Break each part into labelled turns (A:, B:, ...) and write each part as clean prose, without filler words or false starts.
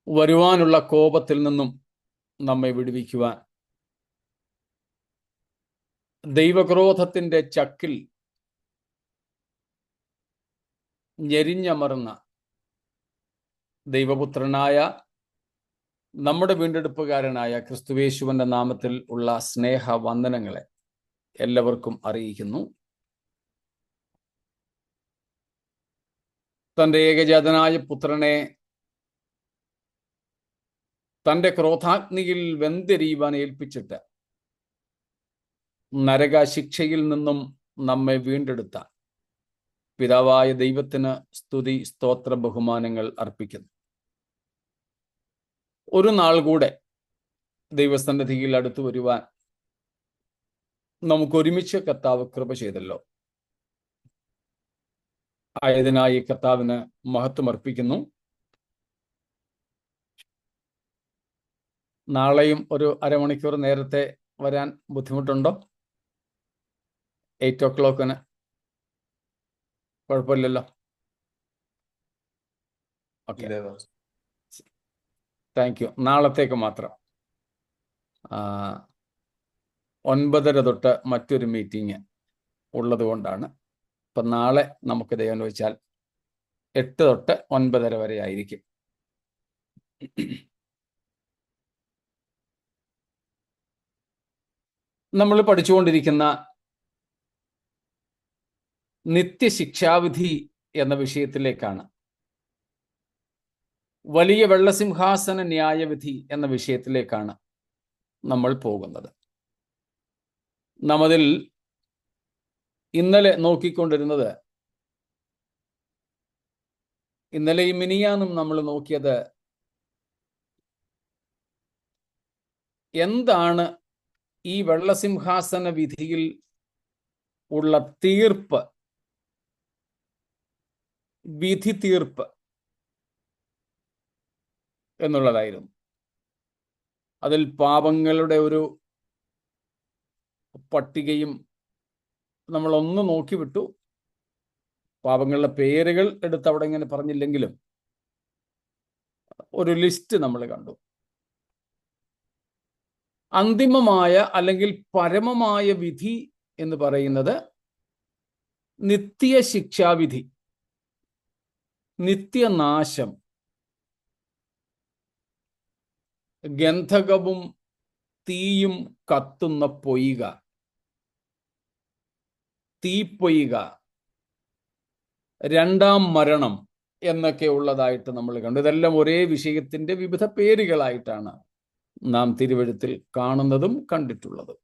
A: വരുവാനുള്ള കോപത്തിൽ നിന്നും നമ്മെ വിടുവിക്കുവാൻ, ദൈവക്രോധത്തിന്റെ ചക്കിൽ ഞെരിഞ്ഞമർന്ന ദൈവപുത്രനായ നമ്മുടെ വീണ്ടെടുപ്പുകാരനായ ക്രിസ്തുയേശുവിന്റെ നാമത്തിൽ ഉള്ള സ്നേഹവന്ദനങ്ങളെ എല്ലാവർക്കും അറിയിക്കുന്നു. തൻ്റെ ഏകജാതനായ പുത്രനെ തൻ്റെ ക്രോധാഗ്നിയിൽ വെന്തെരിയുവാൻ ഏൽപ്പിച്ചിട്ട് നരകശിക്ഷയിൽ നിന്നും നമ്മെ വീണ്ടെടുത്ത പിതാവായ ദൈവത്തിന് സ്തുതി, സ്തോത്ര, ബഹുമാനങ്ങൾ അർപ്പിക്കുന്നു. ഒരു നാൾ കൂടെ ദൈവസന്നിധിയിൽ അടുത്തു വരുവാൻ നമുക്കൊരുമിച്ച് കർത്താവ് കൃപ ചെയ്തല്ലോ. ആയതിനായി കർത്താവിന് മഹത്വം അർപ്പിക്കുന്നു. നാളെയും ഒരു അരമണിക്കൂർ നേരത്തെ വരാൻ ബുദ്ധിമുട്ടുണ്ടോ? 8 o'clock കുഴപ്പമില്ലല്ലോ. Okay, thank you. നാളത്തേക്ക് മാത്രം 9:30 തൊട്ട് മറ്റൊരു മീറ്റിംഗ് ഉള്ളത് കൊണ്ടാണ്. അപ്പം നാളെ നമുക്ക് ദൈവം വെച്ചാൽ 8 തൊട്ട് 9:30 വരെ ആയിരിക്കും. നമ്മൾ പഠിച്ചുകൊണ്ടിരിക്കുന്ന നിത്യശിക്ഷാവിധി എന്ന വിഷയത്തിലേക്കാണ്. വലിയ വെള്ളസിംഹാസന ന്യായവിധി എന്ന വിഷയത്തിലേക്കാണ് നമ്മൾ പോകുന്നത്. നാം അതിൽ ഇന്നലെ നോക്കിക്കൊണ്ടിരുന്നത്, ഇന്നലെയും മിനിയാന്നും നമ്മൾ നോക്കിയത് എന്താണ് ഈ വെള്ളസിംഹാസന വിധിയിൽ ഉള്ള തീർപ്പ്, വിധി തീർപ്പ് എന്നുള്ളതായിരുന്നു. അതിൽ പാപങ്ങളുടെ ഒരു പട്ടികയും നമ്മൾ ഒന്ന് നോക്കിവിട്ടു. പാപങ്ങളുടെ പേരുകൾ എടുത്ത് അവിടെ ഇങ്ങനെ പറഞ്ഞില്ലെങ്കിലും ഒരു ലിസ്റ്റ് നമ്മൾ കണ്ടു. അന്തിമമായ അല്ലെങ്കിൽ പരമമായ വിധി എന്ന് പറയുന്നത് നിത്യ ശിക്ഷാവിധി, നിത്യനാശം, ഗന്ധകവും തീയും കത്തുന്ന പൊയ്ക, തീപ്പൊയ്ക, രണ്ടാം മരണം എന്നൊക്കെ ഉള്ളതായിട്ട് നമ്മൾ കണ്ടു. ഇതെല്ലാം ഒരേ വിഷയത്തിന്റെ വിവിധ പേരുകളായിട്ടാണ് നാം തിരുവെഴുത്തിൽ കാണുന്നതും കണ്ടിട്ടുള്ളതും.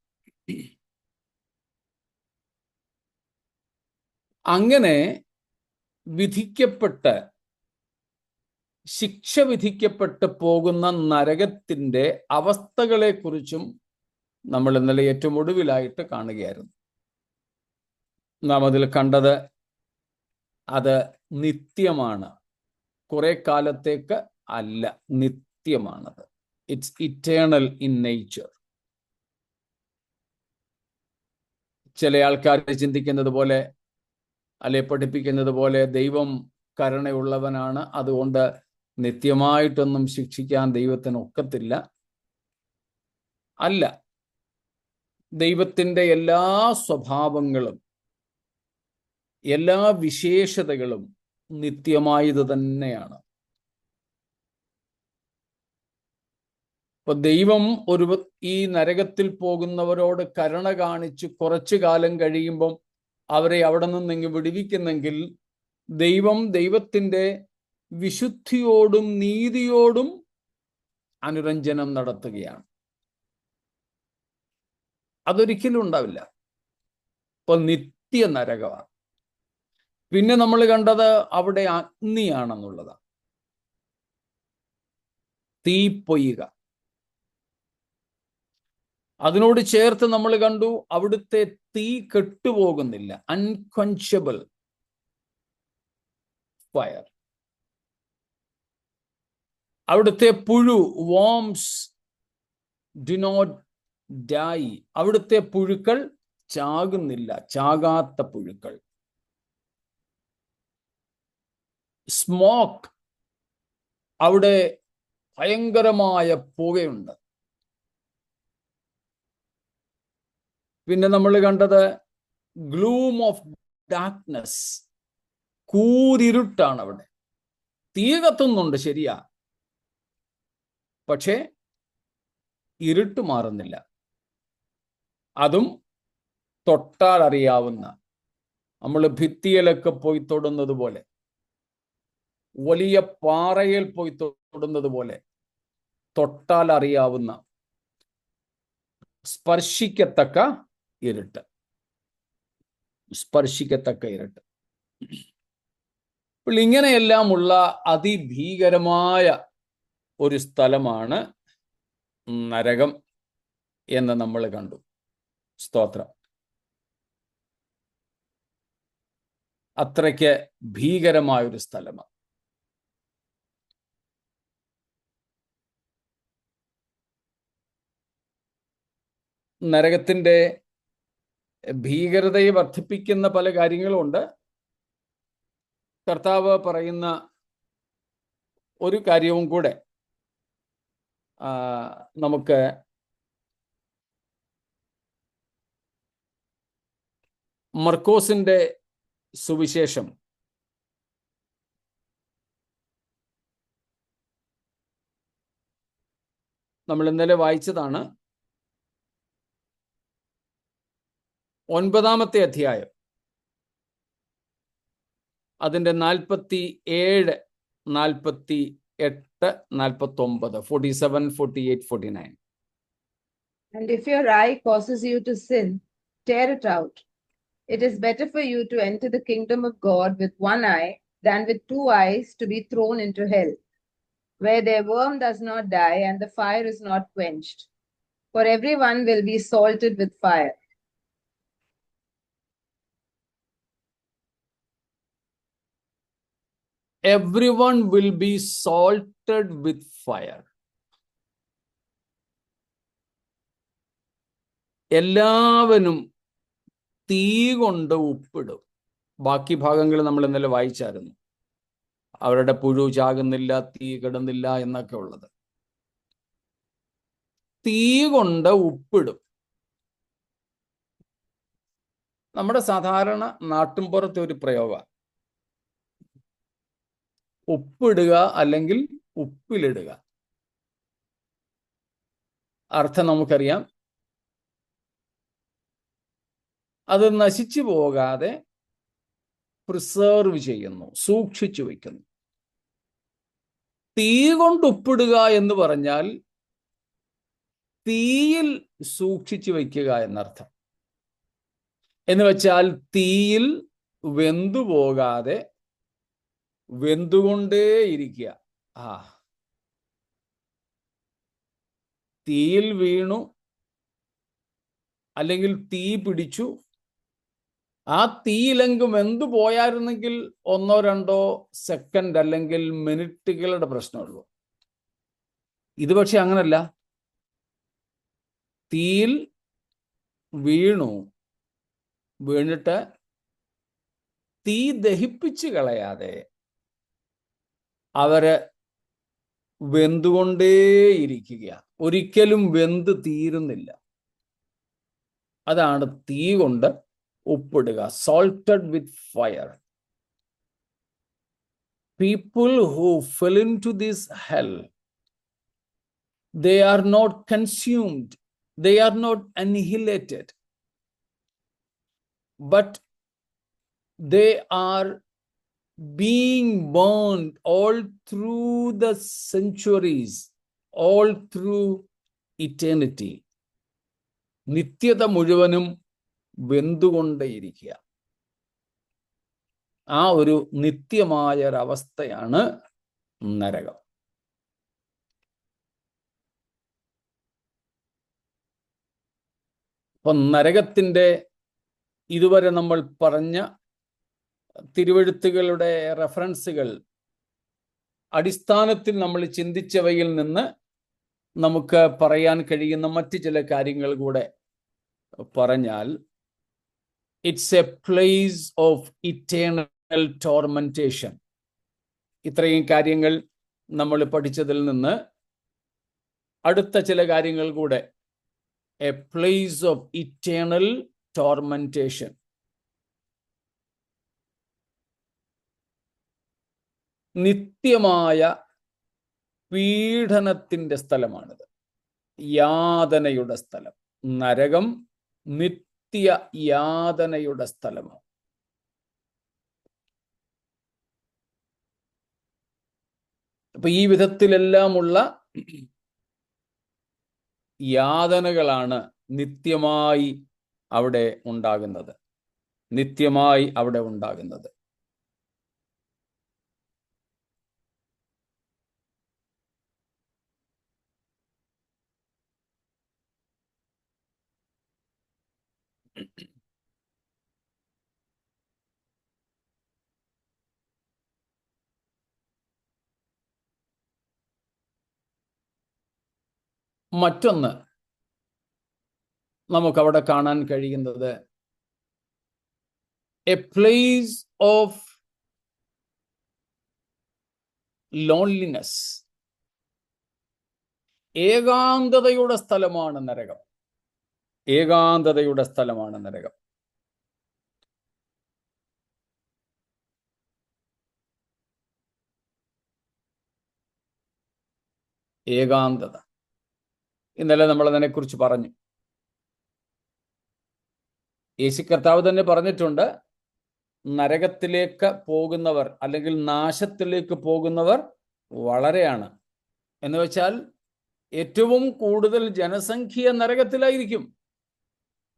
A: അങ്ങനെ വിധിക്കപ്പെട്ട്, ശിക്ഷ വിധിക്കപ്പെട്ട് പോകുന്ന നരകത്തിന്റെ അവസ്ഥകളെക്കുറിച്ചും നമ്മൾ ഇന്നലെ ഏറ്റവും ഒടുവിലായിട്ട് കാണുകയായിരുന്നു. നാം അതിൽ കണ്ടത് അത് നിത്യമാണ്, കുറെ കാലത്തേക്ക് അല്ല, നിത്യമാണത്. It's eternal in nature. ചില ആൾക്കാർ ചിന്തിക്കുന്നത് പോലെ, അല്ലെ പഠിപ്പിക്കുന്നത് പോലെ, ദൈവം കരുണയുള്ളവനാണ്, അതുകൊണ്ട് നിത്യമായിട്ടൊന്നും ശിക്ഷിക്കാൻ ദൈവത്തിന് ഒക്കത്തില്ല. അല്ല, ദൈവത്തിൻ്റെ എല്ലാ സ്വഭാവങ്ങളും എല്ലാ വിശേഷതകളും നിത്യമായത് തന്നെയാണ്. ഇപ്പൊ ദൈവം ഈ നരകത്തിൽ പോകുന്നവരോട് കരുണ കാണിച്ച് കുറച്ചു കാലം കഴിയുമ്പം അവരെ അവിടെ നിന്ന് വിടുവിക്കുന്നെങ്കിൽ ദൈവം ദൈവത്തിൻ്റെ വിശുദ്ധിയോടും നീതിയോടും അനുരഞ്ജനം നടത്തുകയാണ്. അതൊരിക്കലും ഉണ്ടാവില്ല. ഇപ്പൊ നിത്യ നരകമാണ്. പിന്നെ നമ്മൾ കണ്ടത് അവിടെ അഗ്നിയാണെന്നുള്ളതാണ്, തീപ്പൊയ്ക. അതിനോട് ചേർത്ത് നമ്മൾ കണ്ടു അവിടുത്തെ തീ കെട്ടുപോകുന്നില്ല, അൺക്വൻച്ചബിൾ ഫയർ. അവിടുത്തെ പുഴു, worms do not die. അവിടുത്തെ പുഴുക്കൾ ചാകുന്നില്ല, ചാകാത്ത പുഴുക്കൾ. സ്മോക്ക്, അവിടെ ഭയങ്കരമായ പുകയുണ്ട്. പിന്നെ നമ്മൾ കണ്ടത് ഗ്ലൂം ഓഫ് ഡാർക്ക്നെസ്, കൂരിരുട്ടാണ് അവിടെ. തീ കത്തുന്നുണ്ട്, ശരിയാ, പക്ഷേ ഇരുട്ട് മാറുന്നില്ല. അതും തൊട്ടാൽ അറിയാവുന്ന, നമ്മൾ ഭിത്തിയിലൊക്കെ പോയി തൊടുന്നത് പോലെ, വലിയ പാറയിൽ പോയി തൊടുന്നത് പോലെ തൊട്ടാൽ അറിയാവുന്ന, സ്പർശിക്കത്തക്ക ഇരുട്ട്. സ്പർശിക്കത്തക്ക ഇരുട്ട്. അപ്പോൾ ഇങ്ങനെയെല്ലാമുള്ള അതിഭീകരമായ ഒരു സ്ഥലമാണ് നരകം എന്ന് നമ്മൾ കണ്ടു. സ്തോത്രം. അത്രയ്ക്ക് ഭീകരമായൊരു സ്ഥലമാണ്. നരകത്തിൻ്റെ ഭീകരതയെ വർദ്ധിപ്പിക്കുന്ന പല കാര്യങ്ങളുമുണ്ട്. കർത്താവ് പറയുന്ന ഒരു കാര്യവും കൂടെ നമുക്ക് മർക്കോസിന്റെ സുവിശേഷം നമ്മൾ ഇന്നലെ വായിച്ചതാണ്. 9-ാമത്തെ അധ്യായം, അതിൻ്റെ 47, 48, 49, 47, 48, 49.
B: And if your eye causes you to sin, tear it out. It is better for you to enter the kingdom of God with one eye than with 2 eyes to be thrown into hell, where their worm does not die and the fire is not quenched. For everyone will be salted with fire.
A: Everyone will be salted with fire. എല്ലാവരും തീ കൊണ്ട് ഉപ്പിടും. ബാക്കി ഭാഗങ്ങൾ നമ്മൾ ഇന്നലെ വായിച്ചായിരുന്നു. അവരുടെ പുഴു ചാകുന്നില്ല, തീ കിടുന്നില്ല എന്നൊക്കെ ഉള്ളത്. തീ കൊണ്ട് ഉപ്പിടും. നമ്മുടെ സാധാരണ നാട്ടിൻപുറത്തെ ഒരു പ്രയോഗമാണ് ഉപ്പിടുക അല്ലെങ്കിൽ ഉപ്പിലിടുക. അർത്ഥം നമുക്കറിയാം. അത് നശിച്ചു പോകാതെ പ്രിസർവ് ചെയ്യുന്നു, സൂക്ഷിച്ചു വയ്ക്കുന്നു. തീ കൊണ്ട് ഉപ്പിടുക എന്ന് പറഞ്ഞാൽ തീയിൽ സൂക്ഷിച്ചു വയ്ക്കുക എന്നർത്ഥം. എന്ന് വെച്ചാൽ തീയിൽ വെന്തുപോകാതെ വെന്തുകൊണ്ടേയിരിക്കുക. തീയിൽ വീണു അല്ലെങ്കിൽ തീ പിടിച്ചു, ആ തീയിലെങ്കും വെന്തു പോയായിരുന്നെങ്കിൽ 1-2 സെക്കൻഡ് അല്ലെങ്കിൽ മിനിറ്റുകളുടെ പ്രശ്നമുള്ളൂ. ഇത് പക്ഷെ അങ്ങനല്ല. തീയിൽ വീണിട്ട് തീ ദഹിപ്പിച്ച് കളയാതെ അവര് വെന്തുകൊണ്ടേയിരിക്കുക. ഒരിക്കലും വെന്ത് തീരുന്നില്ല. അതാണ് തീ കൊണ്ട് ഉപ്പിടുക. salted with fire. People who fell into this hell, they are not consumed, they are not annihilated, but they are being burned all through the centuries, all through eternity. നിത്യത മുഴുവനും വെന്തുകൊണ്ടേയിരിക്കുക. ആ ഒരു നിത്യമായ ഒരവസ്ഥയാണ് നരകം. അപ്പം നരകത്തിൻ്റെ ഇതുവരെ നമ്മൾ പറഞ്ഞ തിരുവെഴുത്തുകളുടെ റെഫറൻസുകൾ അടിസ്ഥാനത്തിൽ നമ്മൾ ചിന്തിച്ചവയിൽ നിന്ന് നമുക്ക് പറയാൻ കഴിയുന്ന മറ്റു ചില കാര്യങ്ങൾ കൂടെ പറഞ്ഞാൽ, it's a place of eternal tormentation. ഇത്രയും കാര്യങ്ങൾ നമ്മൾ പഠിച്ചതിൽ നിന്ന് അടുത്ത ചില കാര്യങ്ങൾ കൂടെ. A place of eternal tormentation. നിത്യമായ പീഡനത്തിന്റെ സ്ഥലമാണിത്. യാതനയുടെ സ്ഥലം. നരകം നിത്യ യാതനയുടെ സ്ഥലമാണ്. അപ്പൊ ഈ വിധത്തിലെല്ലാമുള്ള യാതനകളാണ് നിത്യമായി അവിടെ ഉണ്ടാകുന്നത്. നിത്യമായി അവിടെ ഉണ്ടാകുന്നത്. മറ്റൊന്ന് നമുക്കവിടെ കാണാൻ കഴിയുന്നത് എ പ്ലേസ് ഓഫ് ലോൺലിനെസ്. ഏകാന്തതയുടെ സ്ഥലമാണ് നരകം. ഏകാന്തതയുടെ സ്ഥലമാണ് നരകം. ഏകാന്തത. ഇന്നലെ നമ്മൾ അതിനെക്കുറിച്ച് പറഞ്ഞു. യേശു കർത്താവ് തന്നെ പറഞ്ഞിട്ടുണ്ട്, നരകത്തിലേക്ക് പോകുന്നവർ അല്ലെങ്കിൽ നാശത്തിലേക്ക് പോകുന്നവർ വളരെയാണ്. എന്ന് വെച്ചാൽ ഏറ്റവും കൂടുതൽ ജനസംഖ്യ നരകത്തിലായിരിക്കും.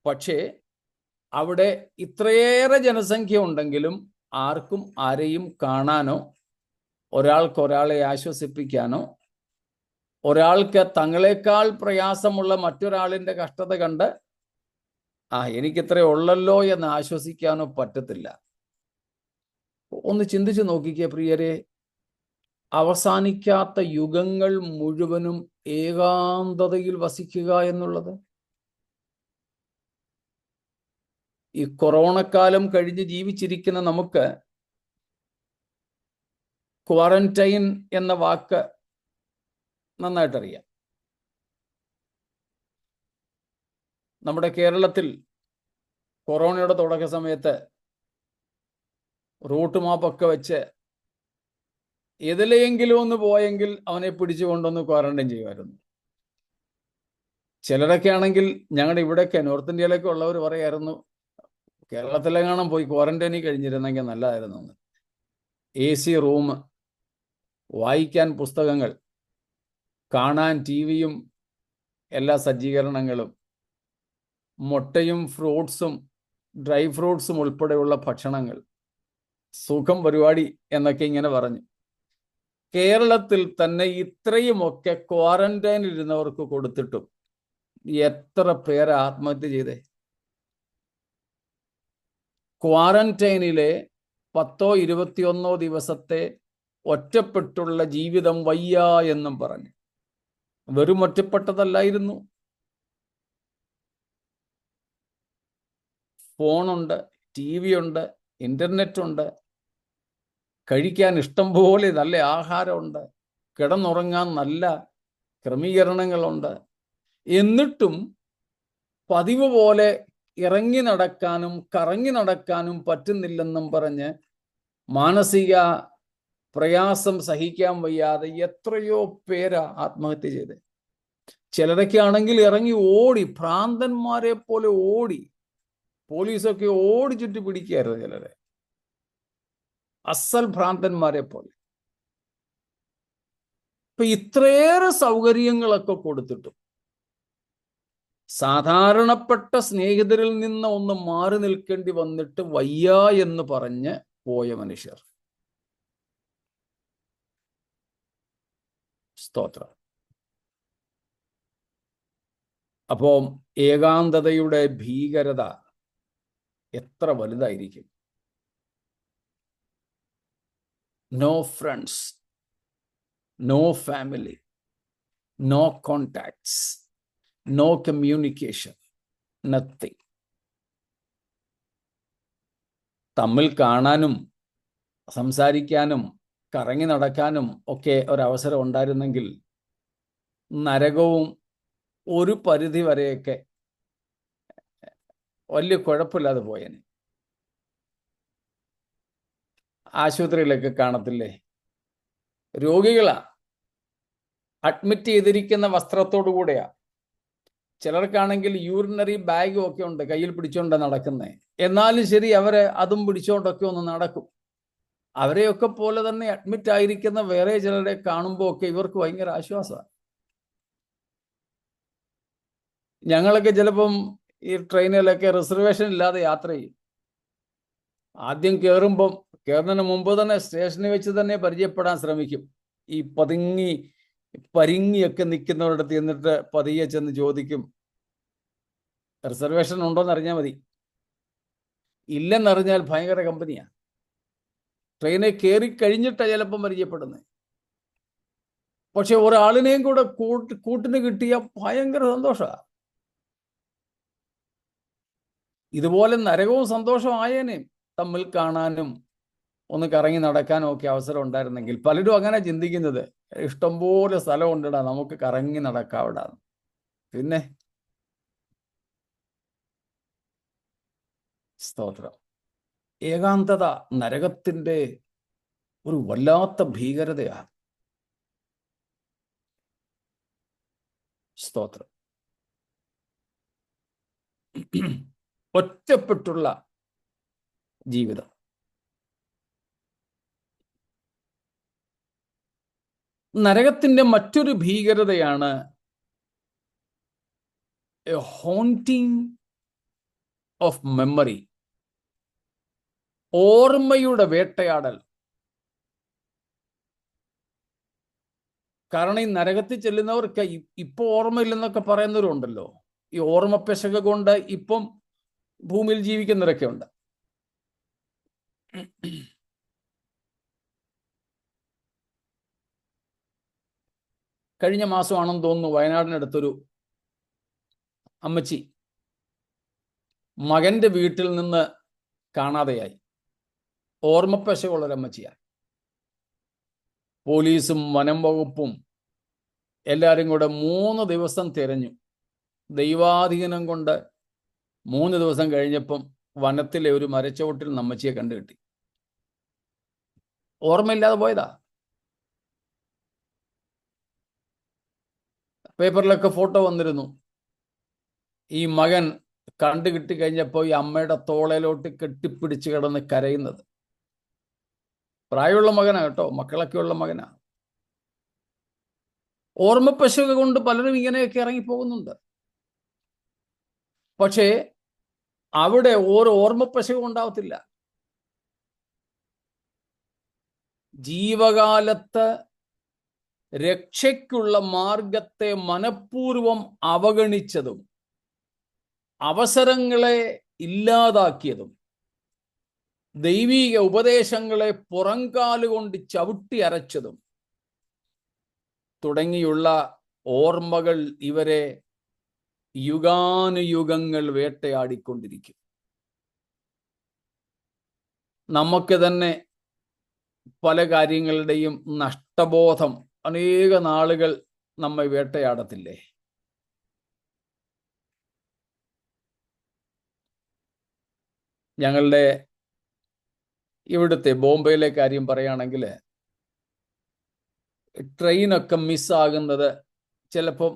A: പക്ഷേ അവിടെ ഇത്രയേറെ ജനസംഖ്യ ഉണ്ടെങ്കിലും ആർക്കും ആരെയും കാണാനോ ഒരാൾക്ക് ഒരാളെ ആശ്വസിപ്പിക്കാനോ ഒരാൾക്ക് തങ്ങളെക്കാൾ പ്രയാസമുള്ള മറ്റൊരാളിൻ്റെ കഷ്ടത കണ്ട് എനിക്കിത്ര ഉള്ളല്ലോ എന്ന് ആശ്വസിക്കാനോ പറ്റത്തില്ല. ഒന്ന് ചിന്തിച്ചു നോക്കിക്കേ പ്രിയരെ, അവസാനിക്കാത്ത യുഗങ്ങൾ മുഴുവനും ഏകാന്തതയിൽ വസിക്കുക എന്നുള്ളത്. ഈ കൊറോണക്കാലം കഴിഞ്ഞ് ജീവിച്ചിരിക്കുന്ന നമുക്ക് ക്വാറന്റൈൻ എന്ന വാക്ക് നന്നായിട്ടറിയാം. നമ്മുടെ കേരളത്തിൽ കൊറോണയുടെ തുടക്ക സമയത്ത് റൂട്ട് മാപ്പൊക്കെ വെച്ച് ഏതിലെങ്കിലും ഒന്ന് പോയെങ്കിൽ അവനെ പിടിച്ചു കൊണ്ടൊന്ന് ക്വാറന്റൈൻ ചെയ്യുമായിരുന്നു. ചിലരൊക്കെ ആണെങ്കിൽ ഞങ്ങളുടെ ഇവിടെയൊക്കെ നോർത്ത് ഇന്ത്യയിലൊക്കെ ഉള്ളവർ പറയായിരുന്നു, കേരളത്തിലെങ്ങാനും പോയി ക്വാറന്റൈനിൽ കഴിഞ്ഞിരുന്നെങ്കിൽ നല്ലതായിരുന്നു എന്ന്. AC റൂം, വായിക്കാൻ പുസ്തകങ്ങൾ, കാണാൻ TV-യും എല്ലാ സജ്ജീകരണങ്ങളും, മുട്ടയും ഫ്രൂട്ട്സും ഡ്രൈ ഫ്രൂട്ട്സും ഉൾപ്പെടെയുള്ള ഭക്ഷണങ്ങൾ, സുഖം പരിപാടി എന്നൊക്കെ ഇങ്ങനെ പറഞ്ഞു. കേരളത്തിൽ തന്നെ ഇത്രയുമൊക്കെ ക്വാറന്റൈനിൽ ഇരുന്നവർക്ക് കൊടുത്തിട്ടും എത്ര പേര് ആത്മഹത്യ ചെയ്തേ? ക്വാറന്റൈനിലെ 10-21 ദിവസത്തെ ഒറ്റപ്പെട്ടുള്ള ജീവിതം വയ്യ എന്നും പറഞ്ഞു. വെറും ഒറ്റപ്പെട്ടതല്ലായിരുന്നു, ഫോണുണ്ട്, TV ഉണ്ട്, ഇന്റർനെറ്റ് ഉണ്ട്, കഴിക്കാൻ ഇഷ്ടം പോലെ നല്ല ആഹാരമുണ്ട്, കിടന്നുറങ്ങാൻ നല്ല ക്രമീകരണങ്ങളുണ്ട്. എന്നിട്ടും പതിവ് പോലെ ഇറങ്ങി നടക്കാനും കറങ്ങി നടക്കാനും പറ്റുന്നില്ലെന്നും പറഞ്ഞ് മാനസിക പ്രയാസം സഹിക്കാൻ വയ്യാതെ എത്രയോ പേരാ ആത്മഹത്യ ചെയ്ത്. ചിലരൊക്കെ ആണെങ്കിൽ ഇറങ്ങി ഓടി, ഭ്രാന്തന്മാരെ പോലെ ഓടി. പോലീസൊക്കെ ഓടി ചുറ്റി പിടിക്കുകയായിരുന്നു ചിലരെ, അസൽ ഭ്രാന്തന്മാരെ പോലെ. ഇപ്പൊ ഇത്രയേറെ സൗകര്യങ്ങളൊക്കെ കൊടുത്തിട്ടും സാധാരണപ്പെട്ട സ്നേഹിതരിൽ നിന്ന് ഒന്ന് മാറി നിൽക്കേണ്ടി വന്നിട്ട് വയ്യ എന്ന് പറഞ്ഞ് പോയ മനുഷ്യർ. സ്തോത്രം. അപ്പോ ഏകാന്തതയുടെ ഭീകരത എത്ര വലുതായിരിക്കും. No friends, no family, no contacts, no communication, nothing. തമ്മിൽ കാണാനും സംസാരിക്കാനും കറങ്ങി നടക്കാനും ഒക്കെ ഒരവസരം ഉണ്ടായിരുന്നെങ്കിൽ നരകവും ഒരു പരിധി വരെയൊക്കെ വലിയ കുഴപ്പമില്ലാതെ പോയേനെ. ആശുപത്രിയിലൊക്കെ കാണത്തില്ലേ, രോഗികളാ, അഡ്മിറ്റ് ചെയ്തിരിക്കുന്ന വസ്ത്രത്തോടു കൂടെയാ. ചിലർക്കാണെങ്കിൽ യൂറിനറി ബാഗും ഒക്കെ ഉണ്ട്, കയ്യിൽ പിടിച്ചോണ്ട് നടക്കുന്നേ. എന്നാലും ശരി, അവരെ അതും പിടിച്ചോണ്ടൊക്കെ ഒന്ന് നടക്കും. അവരെയൊക്കെ പോലെ തന്നെ അഡ്മിറ്റ് ആയിരിക്കുന്ന വേറെ ചിലരെ കാണുമ്പോൾ ഒക്കെ ഇവർക്ക് ഭയങ്കര ആശ്വാസമാണ്. ഞങ്ങളൊക്കെ ചിലപ്പം ഈ ട്രെയിനിലൊക്കെ റിസർവേഷൻ ഇല്ലാതെ യാത്ര ചെയ്യും. ആദ്യം കയറുന്നതിന് മുമ്പ് തന്നെ സ്റ്റേഷനിൽ വെച്ച് തന്നെ പരിചയപ്പെടാൻ ശ്രമിക്കും. ഈ പരിങ്ങിയൊക്കെ നിൽക്കുന്നവരുടെ എന്നിട്ട് പതിയെ ചെന്ന് ചോദിക്കും, റിസർവേഷൻ ഉണ്ടോന്ന് അറിഞ്ഞാൽ മതി. ഇല്ലെന്നറിഞ്ഞാൽ ഭയങ്കര കമ്പനിയാണ്. ട്രെയിനിൽ കയറി കഴിഞ്ഞിട്ടാണ് ചിലപ്പം പരിചയപ്പെടുന്നത്. പക്ഷെ ഒരാളിനെയും കൂടെ കൂട്ടിന് കിട്ടിയ ഭയങ്കര സന്തോഷമാണ്. ഇതുപോലെ നരകവും സന്തോഷമായേനെ തമ്മിൽ കാണാനും ഒന്ന് കറങ്ങി നടക്കാനും ഒക്കെ അവസരം ഉണ്ടായിരുന്നെങ്കിൽ. പലരും അങ്ങനെ ചിന്തിക്കുന്നത്, ഇഷ്ടംപോലെ സ്ഥലം ഉണ്ടിടാ, നമുക്ക് കറങ്ങി നടക്കാവിടാ. പിന്നെ സ്തോത്രം. ഏകാന്തത നരകത്തിന്റെ ഒരു വല്ലാത്ത ഭീകരതയാണ്. സ്തോത്രം. ഒറ്റപ്പെട്ടുള്ള ജീവിതം. നരകത്തിന്റെ മറ്റൊരു ഭീകരതയാണ് എ ഹോണ്ടിങ് ഓഫ് മെമ്മറി, ഓർമ്മയുടെ വേട്ടയാടൽ. കാരണം ഈ നരകത്തിൽ ചെല്ലുന്നവർക്ക് ഇപ്പൊ ഓർമ്മയില്ലെന്നൊക്കെ പറയുന്നവരുണ്ടല്ലോ. ഈ ഓർമ്മ പെശക കൊണ്ട് ഇപ്പം ഭൂമിയിൽ ജീവിക്കുന്നവരൊക്കെ ഉണ്ട്. കഴിഞ്ഞ മാസമാണെന്ന് തോന്നുന്നു, വയനാടിനടുത്തൊരു അമ്മച്ചി മകന്റെ വീട്ടിൽ നിന്ന് കാണാതെയായി. ഓർമ്മപ്പെശകുള്ളൊരമ്മച്ചിയായി. പോലീസും വനം വകുപ്പും എല്ലാവരും കൂടെ 3 ദിവസം തിരഞ്ഞു. ദൈവാധീനം കൊണ്ട് 3 ദിവസം കഴിഞ്ഞപ്പം വനത്തിലെ ഒരു മരച്ചുവട്ടിൽ അമ്മച്ചിയെ കണ്ടുകിട്ടി. ഓർമ്മയില്ലാതെ പോയതാ. പേപ്പറിലൊക്കെ ഫോട്ടോ വന്നിരുന്നു. ഈ മകൻ കണ്ടു കിട്ടി കഴിഞ്ഞപ്പോൾ ഈ അമ്മയുടെ തോളയിലോട്ട് കെട്ടിപ്പിടിച്ച് കിടന്ന് കരയുന്നത്. പ്രായമുള്ള മകനാ കേട്ടോ, മക്കളൊക്കെ ഉള്ള മകനാ. ഓർമ്മപ്പശക കൊണ്ട് പലരും ഇങ്ങനെയൊക്കെ ഇറങ്ങിപ്പോകുന്നുണ്ട്. പക്ഷേ അവിടെ ഓരോ ഓർമ്മപ്പശകം ഉണ്ടാവത്തില്ല. ജീവകാലത്ത് രക്ഷയ്ക്കുള്ള മാർഗത്തെ മനഃപൂർവം അവഗണിച്ചതും അവസരങ്ങളെ ഇല്ലാതാക്കിയതും ദൈവീക ഉപദേശങ്ങളെ പുറംകാലുകൊണ്ട് ചവിട്ടി അരച്ചതും തുടങ്ങിയുള്ള ഓർമ്മകൾ ഇവരെ യുഗാനുയുഗങ്ങൾ വേട്ടയാടിക്കൊണ്ടിരിക്കും. നമുക്ക് തന്നെ പല കാര്യങ്ങളുടെയും നഷ്ടബോധം അനേക നാളുകൾ നമ്മെ വേട്ടയാടത്തില്ലേ? ഞങ്ങളുടെ ഇവിടുത്തെ ബോംബെയിലെ കാര്യം പറയുകയാണെങ്കിൽ, ട്രെയിനൊക്കെ മിസ്സാകുന്നത് ചിലപ്പം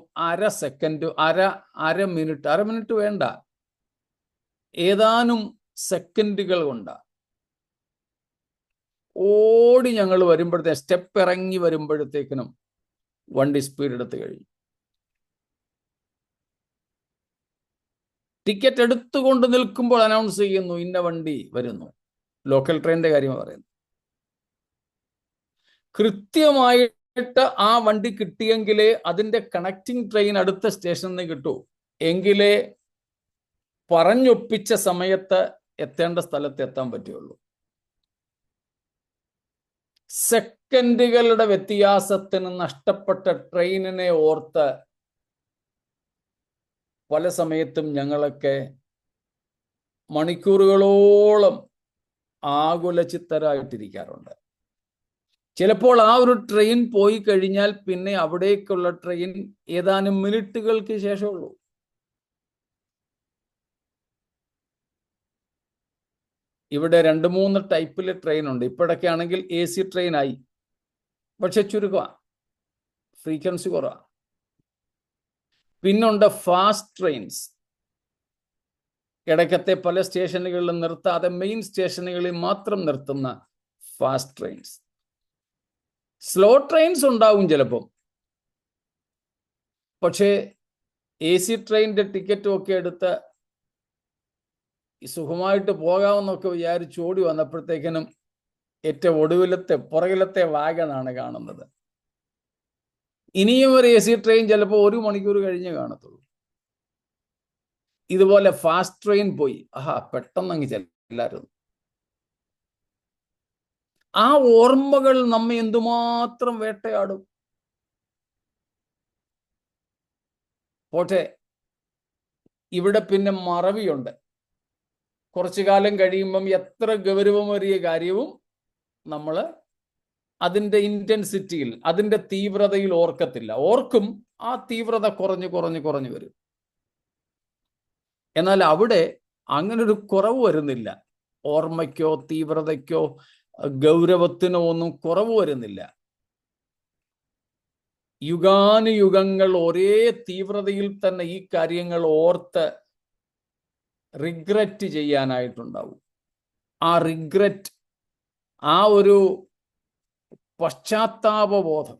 A: അര മിനിറ്റ് വേണ്ട, ഏതാനും സെക്കൻഡുകൾ കൊണ്ടാണ്. ഓടി ഞങ്ങൾ സ്റ്റെപ്പ് ഇറങ്ങി വരുമ്പോഴത്തേക്കിനും വണ്ടി സ്പീഡ് എടുത്ത് കഴിഞ്ഞു. ടിക്കറ്റ് എടുത്തുകൊണ്ട് നിൽക്കുമ്പോൾ അനൗൺസ് ചെയ്യുന്നു, ഇന്ന വണ്ടി വരുന്നു. ലോക്കൽ ട്രെയിനിന്റെ കാര്യമാണ് പറയുന്നത്. കൃത്യമായിട്ട് ആ വണ്ടി കിട്ടിയെങ്കിലേ അതിന്റെ കണക്റ്റിംഗ് ട്രെയിൻ അടുത്ത സ്റ്റേഷനിൽ കിട്ടൂ. എങ്കിലേ പറഞ്ഞൊപ്പിച്ച സമയത്ത് എത്തേണ്ട സ്ഥലത്ത് എത്താൻ പറ്റുള്ളൂ. സെക്കൻഡുകളുടെ വ്യത്യാസത്തിന് നഷ്ടപ്പെട്ട ട്രെയിനിനെ ഓർത്ത് പല സമയത്തും ഞങ്ങളൊക്കെ മണിക്കൂറുകളോളം ആകുലചിത്തരായിട്ടിരിക്കാറുണ്ട്. ചിലപ്പോൾ ആ ഒരു ട്രെയിൻ പോയി കഴിഞ്ഞാൽ പിന്നെ അവിടേക്കുള്ള ട്രെയിൻ ഏതാനും മിനിറ്റുകൾക്ക് ശേഷമുള്ളൂ. ഇവിടെ 2-3 ടൈപ്പിലെ ട്രെയിൻ ഉണ്ട്. ഇപ്പോഴൊക്കെ ആണെങ്കിൽ AC ട്രെയിൻ ആയി, പക്ഷെ ചുരുക്കമാണ്, ഫ്രീക്വൻസി കുറവാണ്. പിന്നുണ്ട് ഫാസ്റ്റ് ട്രെയിൻസ്, ഇടയ്ക്കത്തെ പല സ്റ്റേഷനുകളിലും നിർത്താതെ മെയിൻ സ്റ്റേഷനുകളിൽ മാത്രം നിർത്തുന്ന ഫാസ്റ്റ് ട്രെയിൻസ്. സ്ലോ ട്രെയിൻസ് ഉണ്ടാവും ചിലപ്പം, പക്ഷേ AC ട്രെയിനിന്റെ ടിക്കറ്റും ഒക്കെ എടുത്ത് സുഖമായിട്ട് പോകാമെന്നൊക്കെ വിചാരിച്ച് ഓടി വന്നപ്പോഴത്തേക്കിനും ഏറ്റവും ഒടുവിലത്തെ പുറകിലത്തെ വാഗനാണ് കാണുന്നത്. ഇനിയും ഒരു AC ട്രെയിൻ ചിലപ്പോൾ 1 മണിക്കൂർ കഴിഞ്ഞേ കാണത്തുള്ളൂ. ഇതുപോലെ ഫാസ്റ്റ് ട്രെയിൻ പോയി, പെട്ടെന്നങ്ങ് ചെല്ലായിരുന്നു. ആ ഓർമ്മകൾ നമ്മെ എന്തുമാത്രം വേട്ടയാടും. പോട്ടെ, ഇവിടെ പിന്നെ മറവിയുണ്ട്. കുറച്ചു കാലം കഴിയുമ്പം എത്ര ഗൗരവമേറിയ കാര്യവും നമ്മൾ അതിൻ്റെ ഇൻറ്റൻസിറ്റിയിൽ, അതിൻ്റെ തീവ്രതയിൽ ഓർക്കത്തില്ല. ഓർക്കും, ആ തീവ്രത കുറഞ്ഞു വരും. എന്നാൽ അവിടെ അങ്ങനൊരു കുറവ് വരുന്നില്ല. ഓർമ്മയ്ക്കോ തീവ്രതയ്ക്കോ ഗൗരവത്തിനോ ഒന്നും കുറവ് വരുന്നില്ല. യുഗാനുയുഗങ്ങൾ ഒരേ തീവ്രതയിൽ തന്നെ ഈ കാര്യങ്ങൾ ഓർത്ത് റിഗ്രറ്റ് ചെയ്യാനായിട്ടുണ്ടാവും. ആ റിഗ്രറ്റ്, ആ ഒരു പശ്ചാത്താപബോധം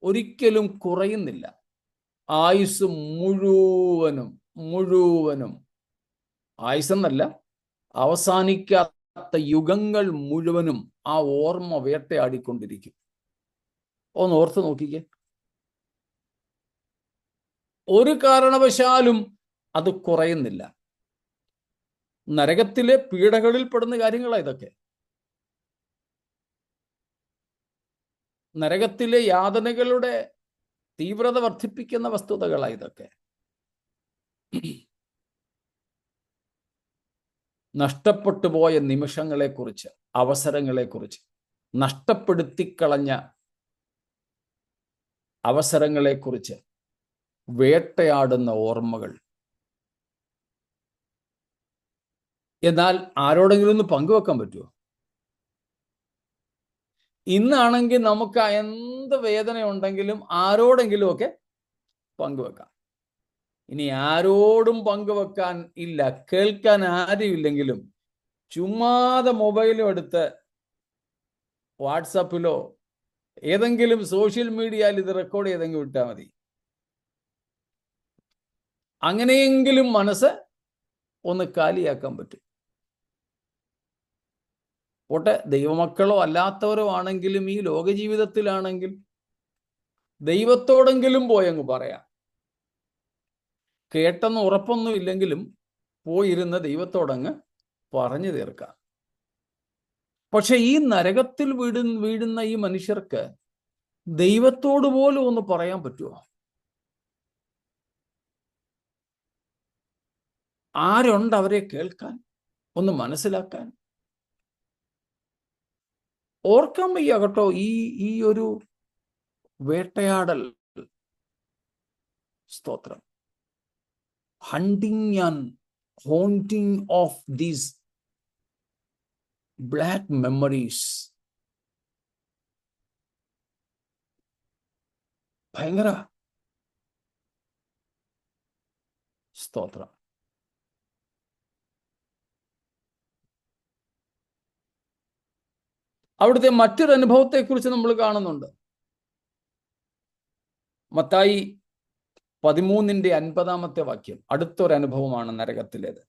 A: ഒരിക്കലും കുറയുന്നില്ല. ആയുസ് മുഴുവനും ആയുസെന്നല്ല, അവസാനിക്കാത്ത യുഗങ്ങൾ മുഴുവനും ആ ഓർമ്മ വേട്ടയാടിക്കൊണ്ടിരിക്കും. ഒന്ന് ഓർത്ത് നോക്കിക്കേ. ഒരു കാരണവശാലും അത് കുറയുന്നില്ല. നരകത്തിലെ പീഡകളിൽ പെടുന്ന കാര്യങ്ങളാണ് ഇതൊക്കെ. നരകത്തിലെ യാതനകളുടെ തീവ്രത വർദ്ധിപ്പിക്കുന്ന വസ്തുതകളാണ് ഇതൊക്കെ. നഷ്ടപ്പെട്ടു പോയ നിമിഷങ്ങളെക്കുറിച്ച്, അവസരങ്ങളെക്കുറിച്ച്, നഷ്ടപ്പെടുത്തിക്കളഞ്ഞ അവസരങ്ങളെക്കുറിച്ച് വേട്ടയാടുന്ന ഓർമ്മകൾ. എന്നാൽ ആരോടെങ്കിലും ഒന്ന് പങ്കുവെക്കാൻ പറ്റുമോ? ഇന്നാണെങ്കിൽ നമുക്ക് എന്ത് വേദന ഉണ്ടെങ്കിലും ആരോടെങ്കിലും ഒക്കെ പങ്കുവെക്കാം. ഇനി ആരോടും പങ്കുവെക്കാൻ ഇല്ല, കേൾക്കാൻ ആരും ഇല്ലെങ്കിലും ചുമ്മാതെ മൊബൈലും എടുത്ത് വാട്സാപ്പിലോ ഏതെങ്കിലും സോഷ്യൽ മീഡിയയിൽ ഇത് റെക്കോർഡ് ചെയ്തെങ്കിൽ വിട്ടാൽ മതി. അങ്ങനെയെങ്കിലും മനസ്സ് ഒന്ന് കാലിയാക്കാൻ പറ്റും. പോട്ടെ, ദൈവമക്കളോ അല്ലാത്തവരോ ആണെങ്കിലും ഈ ലോക ജീവിതത്തിലാണെങ്കിൽ ദൈവത്തോടെങ്കിലും പോയങ്ങ് പറയാം. കേട്ടെന്ന് ഉറപ്പൊന്നും ഇല്ലെങ്കിലും പോയിരുന്ന ദൈവത്തോടങ്ങ് പറഞ്ഞു തീർക്കാം. പക്ഷെ ഈ നരകത്തിൽ വീഴുന്ന ഈ മനുഷ്യർക്ക് ദൈവത്തോട് പോലും ഒന്ന് പറയാൻ പറ്റുമോ? ആരുണ്ട് അവരെ കേൾക്കാൻ, ഒന്ന് മനസ്സിലാക്കാൻ? ഓർക്കാൻ വയ്യ കേട്ടോ ഈ ഒരു വേട്ടയാടൽ. സ്തോത്രം. Hunting and haunting of these black memories. ഭയങ്കര. സ്തോത്രം. അവിടുത്തെ മറ്റൊരു അനുഭവത്തെക്കുറിച്ച് നമ്മൾ കാണുന്നുണ്ട്. മത്തായി 13:50 വാക്യം. അടുത്തൊരു അനുഭവമാണ് നരകത്തിലേത്.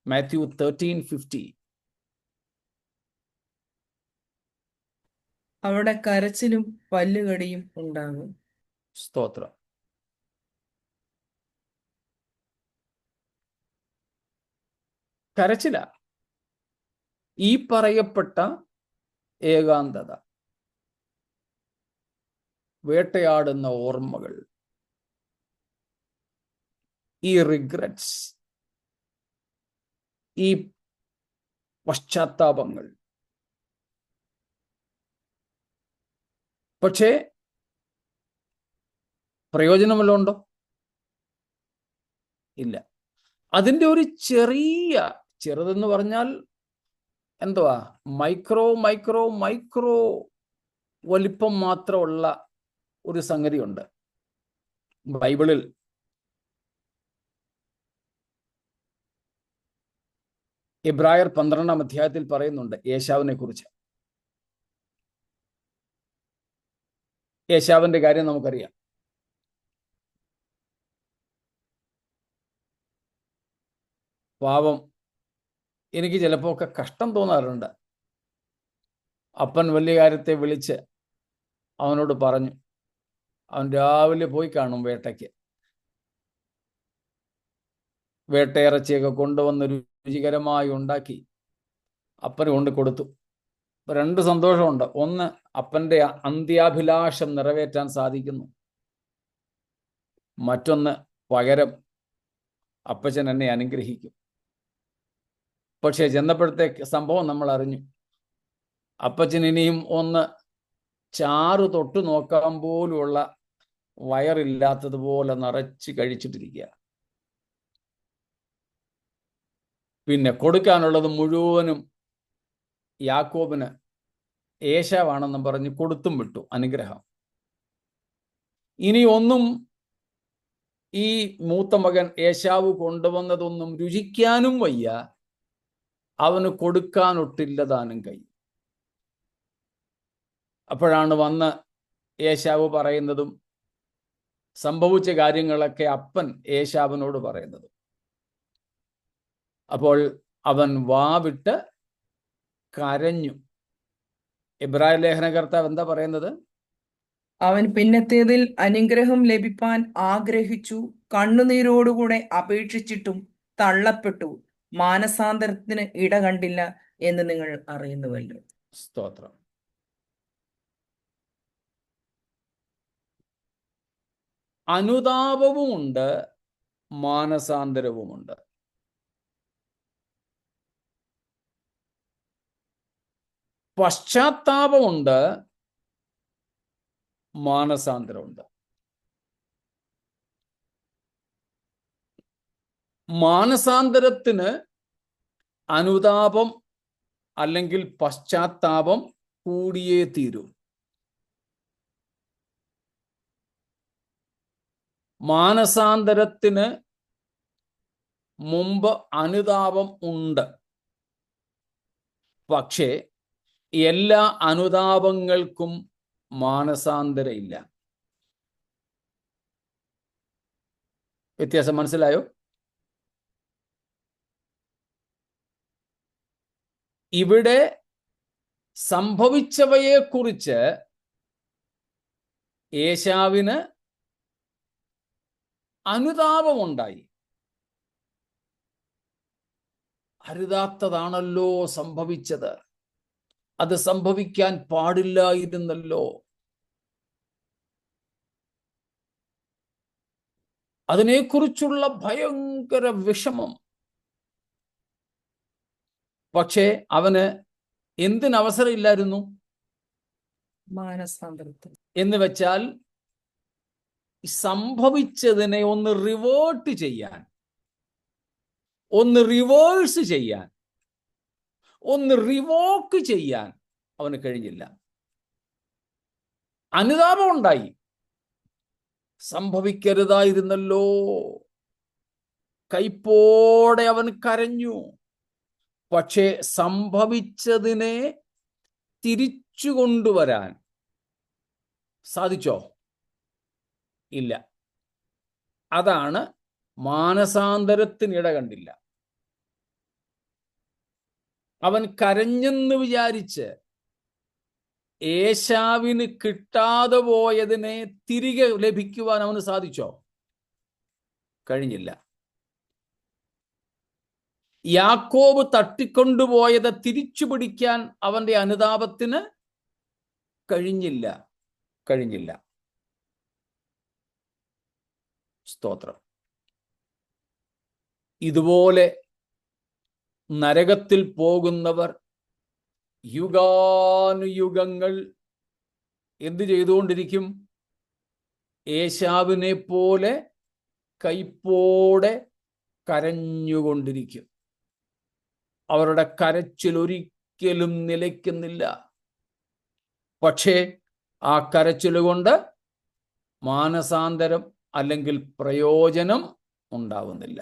A: മാത്യു 13:50.
C: അവിടെ കരച്ചിലും പല്ലുകടിയും ഉണ്ടാകും.
A: സ്തോത്രം. കരച്ചില. ഈ പറയപ്പെട്ട ഏകാന്തത, വേട്ടയാടുന്ന ഓർമ്മകൾ, ഈ റിഗ്രറ്റ്സ്, ഈ പശ്ചാത്താപങ്ങൾ പക്ഷേ പ്രയോജനം ഉണ്ടോ? ഇല്ല. അതിൻ്റെ ഒരു ചെറുതെന്ന് പറഞ്ഞാൽ എന്തുവാ, മൈക്രോ വലിപ്പം മാത്രമുള്ള ഒരു സംഗതിയുണ്ട്. ബൈബിളിൽ എബ്രായർ 12-ാം അധ്യായത്തിൽ പറയുന്നുണ്ട് ഏശാവിനെ കുറിച്ച്. ഏശാവിന്റെ കാര്യം നമുക്കറിയാം. പാവം, എനിക്ക് ചിലപ്പോൾ ഒക്കെ കഷ്ടം തോന്നാറുണ്ട്. അപ്പൻ വലിയ കാര്യത്തെ വിളിച്ച് അവനോട് പറഞ്ഞു, അവൻ രാവിലെ പോയി കാണും വേട്ടയ്ക്ക്. വേട്ടയിറച്ചിയൊക്കെ കൊണ്ടുവന്ന് രുചികരമായി ഉണ്ടാക്കി അപ്പന് കൊണ്ട് കൊടുത്തു. രണ്ട് സന്തോഷമുണ്ട്. ഒന്ന്, അപ്പൻ്റെ അന്ത്യാഭിലാഷം നിറവേറ്റാൻ സാധിക്കുന്നു. മറ്റൊന്ന്, പകരം അപ്പച്ചൻ എന്നെ അനുഗ്രഹിക്കും. പക്ഷേ ചെന്നപ്പോഴത്തേക്ക് സംഭവം നമ്മൾ അറിഞ്ഞു. അപ്പച്ചൻ ഇനിയും ഒന്ന് ചാറ് തൊട്ട് നോക്കാൻ പോലുള്ള വയറില്ലാത്തതുപോലെ നിറച്ച് കഴിച്ചിട്ടിരിക്കുക. പിന്നെ കൊടുക്കാനുള്ളത് മുഴുവനും യാക്കോബിന് ഏശാവാണെന്നും പറഞ്ഞ് കൊടുത്തും വിട്ടു അനുഗ്രഹം. ഇനി ഒന്നും ഈ മൂത്ത മകൻ ഏശാവ് കൊണ്ടുവന്നതൊന്നും രുചിക്കാനും വയ്യ, അവന് കൊടുക്കാനൊട്ടില്ലതാനും കൈ. അപ്പോഴാണ് വന്ന് ഏശാവ് പറയുന്നതും സംഭവിച്ച കാര്യങ്ങളൊക്കെ അപ്പൻ ഏശാവിനോട് പറയുന്നതും. അപ്പോൾ അവൻ വാവിട്ട് കരഞ്ഞു. എബ്രായ ലേഖനകർത്താവ് എന്താ പറയുന്നത്?
C: അവൻ പിന്നത്തേതിൽ അനുഗ്രഹം ലഭിപ്പാൻ ആഗ്രഹിച്ചു, കണ്ണുനീരോടുകൂടെ അപേക്ഷിച്ചിട്ടും തള്ളപ്പെട്ടു, മാനസാന്തരത്തിന് ഇട കണ്ടില്ല എന്ന് നിങ്ങൾ അറിയുന്നുവല്ലോ.
A: സ്തോത്രം. അനുതാപവുമുണ്ട്, മാനസാന്തരവുമുണ്ട്. പശ്ചാത്താപമുണ്ട്, മാനസാന്തരമുണ്ട്. മാനസാന്തരത്തിന് അനുതാപം അല്ലെങ്കിൽ പശ്ചാത്താപം കൂടിയേ തീരൂ. മാനസാന്തരത്തിന് മുമ്പ് അനുതാപം ഉണ്ട്. പക്ഷേ എല്ലാ അനുതാപങ്ങൾക്കും മാനസാന്തരം ഇല്ല. വ്യത്യാസം മനസ്സിലായോ? ഇവിടെ സംഭവിച്ചവയെക്കുറിച്ച് ഏശാവിന് അനുതാപമുണ്ടായി. അരുതാത്തതാണല്ലോ സംഭവിച്ചത്, അത് സംഭവിക്കാൻ പാടില്ലായിരുന്നല്ലോ. അതിനെക്കുറിച്ചുള്ള ഭയങ്കര വിഷമം. പക്ഷേ അവന് എന്തിനവസരമില്ലായിരുന്നു?
C: മാനസാന്തരത്തിന്.
A: എന്ന് വെച്ചാൽ സംഭവിച്ചതിനെ ഒന്ന് റിവേർട്ട് ചെയ്യാൻ, ഒന്ന് റിവേഴ്സ് ചെയ്യാൻ, ഒന്ന് റിവോക്ക് ചെയ്യാൻ അവന് കഴിഞ്ഞില്ല. അനുതാപം ഉണ്ടായി, സംഭവിക്കരുതായിരുന്നല്ലോ. കൈപ്പോടെ അവൻ കരഞ്ഞു. പക്ഷേ സംഭവിച്ചതിനെ തിരിച്ചു കൊണ്ടുവരാൻ സാധിച്ചോ? ഇല്ല. അതാണ് മാനസാന്തരത്തിനിട കണ്ടില്ല. അവൻ കരഞ്ഞെന്ന് വിചാരിച്ച് ഏശാവിന് കിട്ടാതെ പോയതിനെ തിരികെ ലഭിക്കുവാൻ അവന് സാധിച്ചോ? കഴിഞ്ഞില്ല. യാക്കോബ് തട്ടിക്കൊണ്ടുപോയത് തിരിച്ചു പിടിക്കാൻ അവന്റെ അനുതാപത്തിന് കഴിഞ്ഞില്ല. സ്തോത്രം. ഇതുപോലെ നരകത്തിൽ പോകുന്നവർ യുഗാനുയുഗങ്ങൾ എന്ത് ചെയ്തുകൊണ്ടിരിക്കും? ഏശാവിനെ പോലെ കൈപ്പോടെ കരഞ്ഞുകൊണ്ടിരിക്കും. അവരുടെ കരച്ചിൽ ഒരിക്കലും നിലയ്ക്കുന്നില്ല. പക്ഷേ ആ കരച്ചിൽ കൊണ്ട് മാനസാന്തരം അല്ലെങ്കിൽ പ്രയോജനം ഉണ്ടാവുന്നില്ല.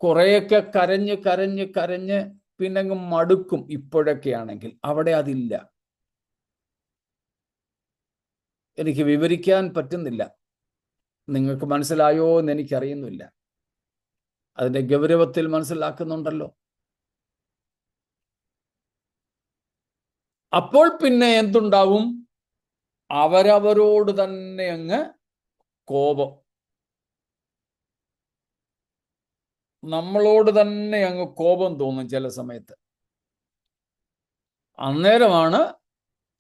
A: കുറെയൊക്കെ കരഞ്ഞ് കരഞ്ഞ് കരഞ്ഞ് പിന്നങ്ങ് മടുക്കും. ഇപ്പോഴൊക്കെയാണെങ്കിൽ അവിടെ അതില്ല. എനിക്ക് വിവരിക്കാൻ പറ്റുന്നില്ല. നിങ്ങൾക്ക് മനസ്സിലായോ എന്ന് എനിക്കറിയുന്നില്ല. അതിന്റെ ഗൗരവത്തിൽ മനസ്സിലാക്കുന്നുണ്ടല്ലോ. അപ്പോൾ പിന്നെ എന്തുണ്ടാവും? അവരവരോട് തന്നെ അങ്ങ് കോപം, നമ്മളോട് തന്നെ അങ്ങ് കോപം തോന്നും ചില സമയത്ത്. അന്നേരമാണ്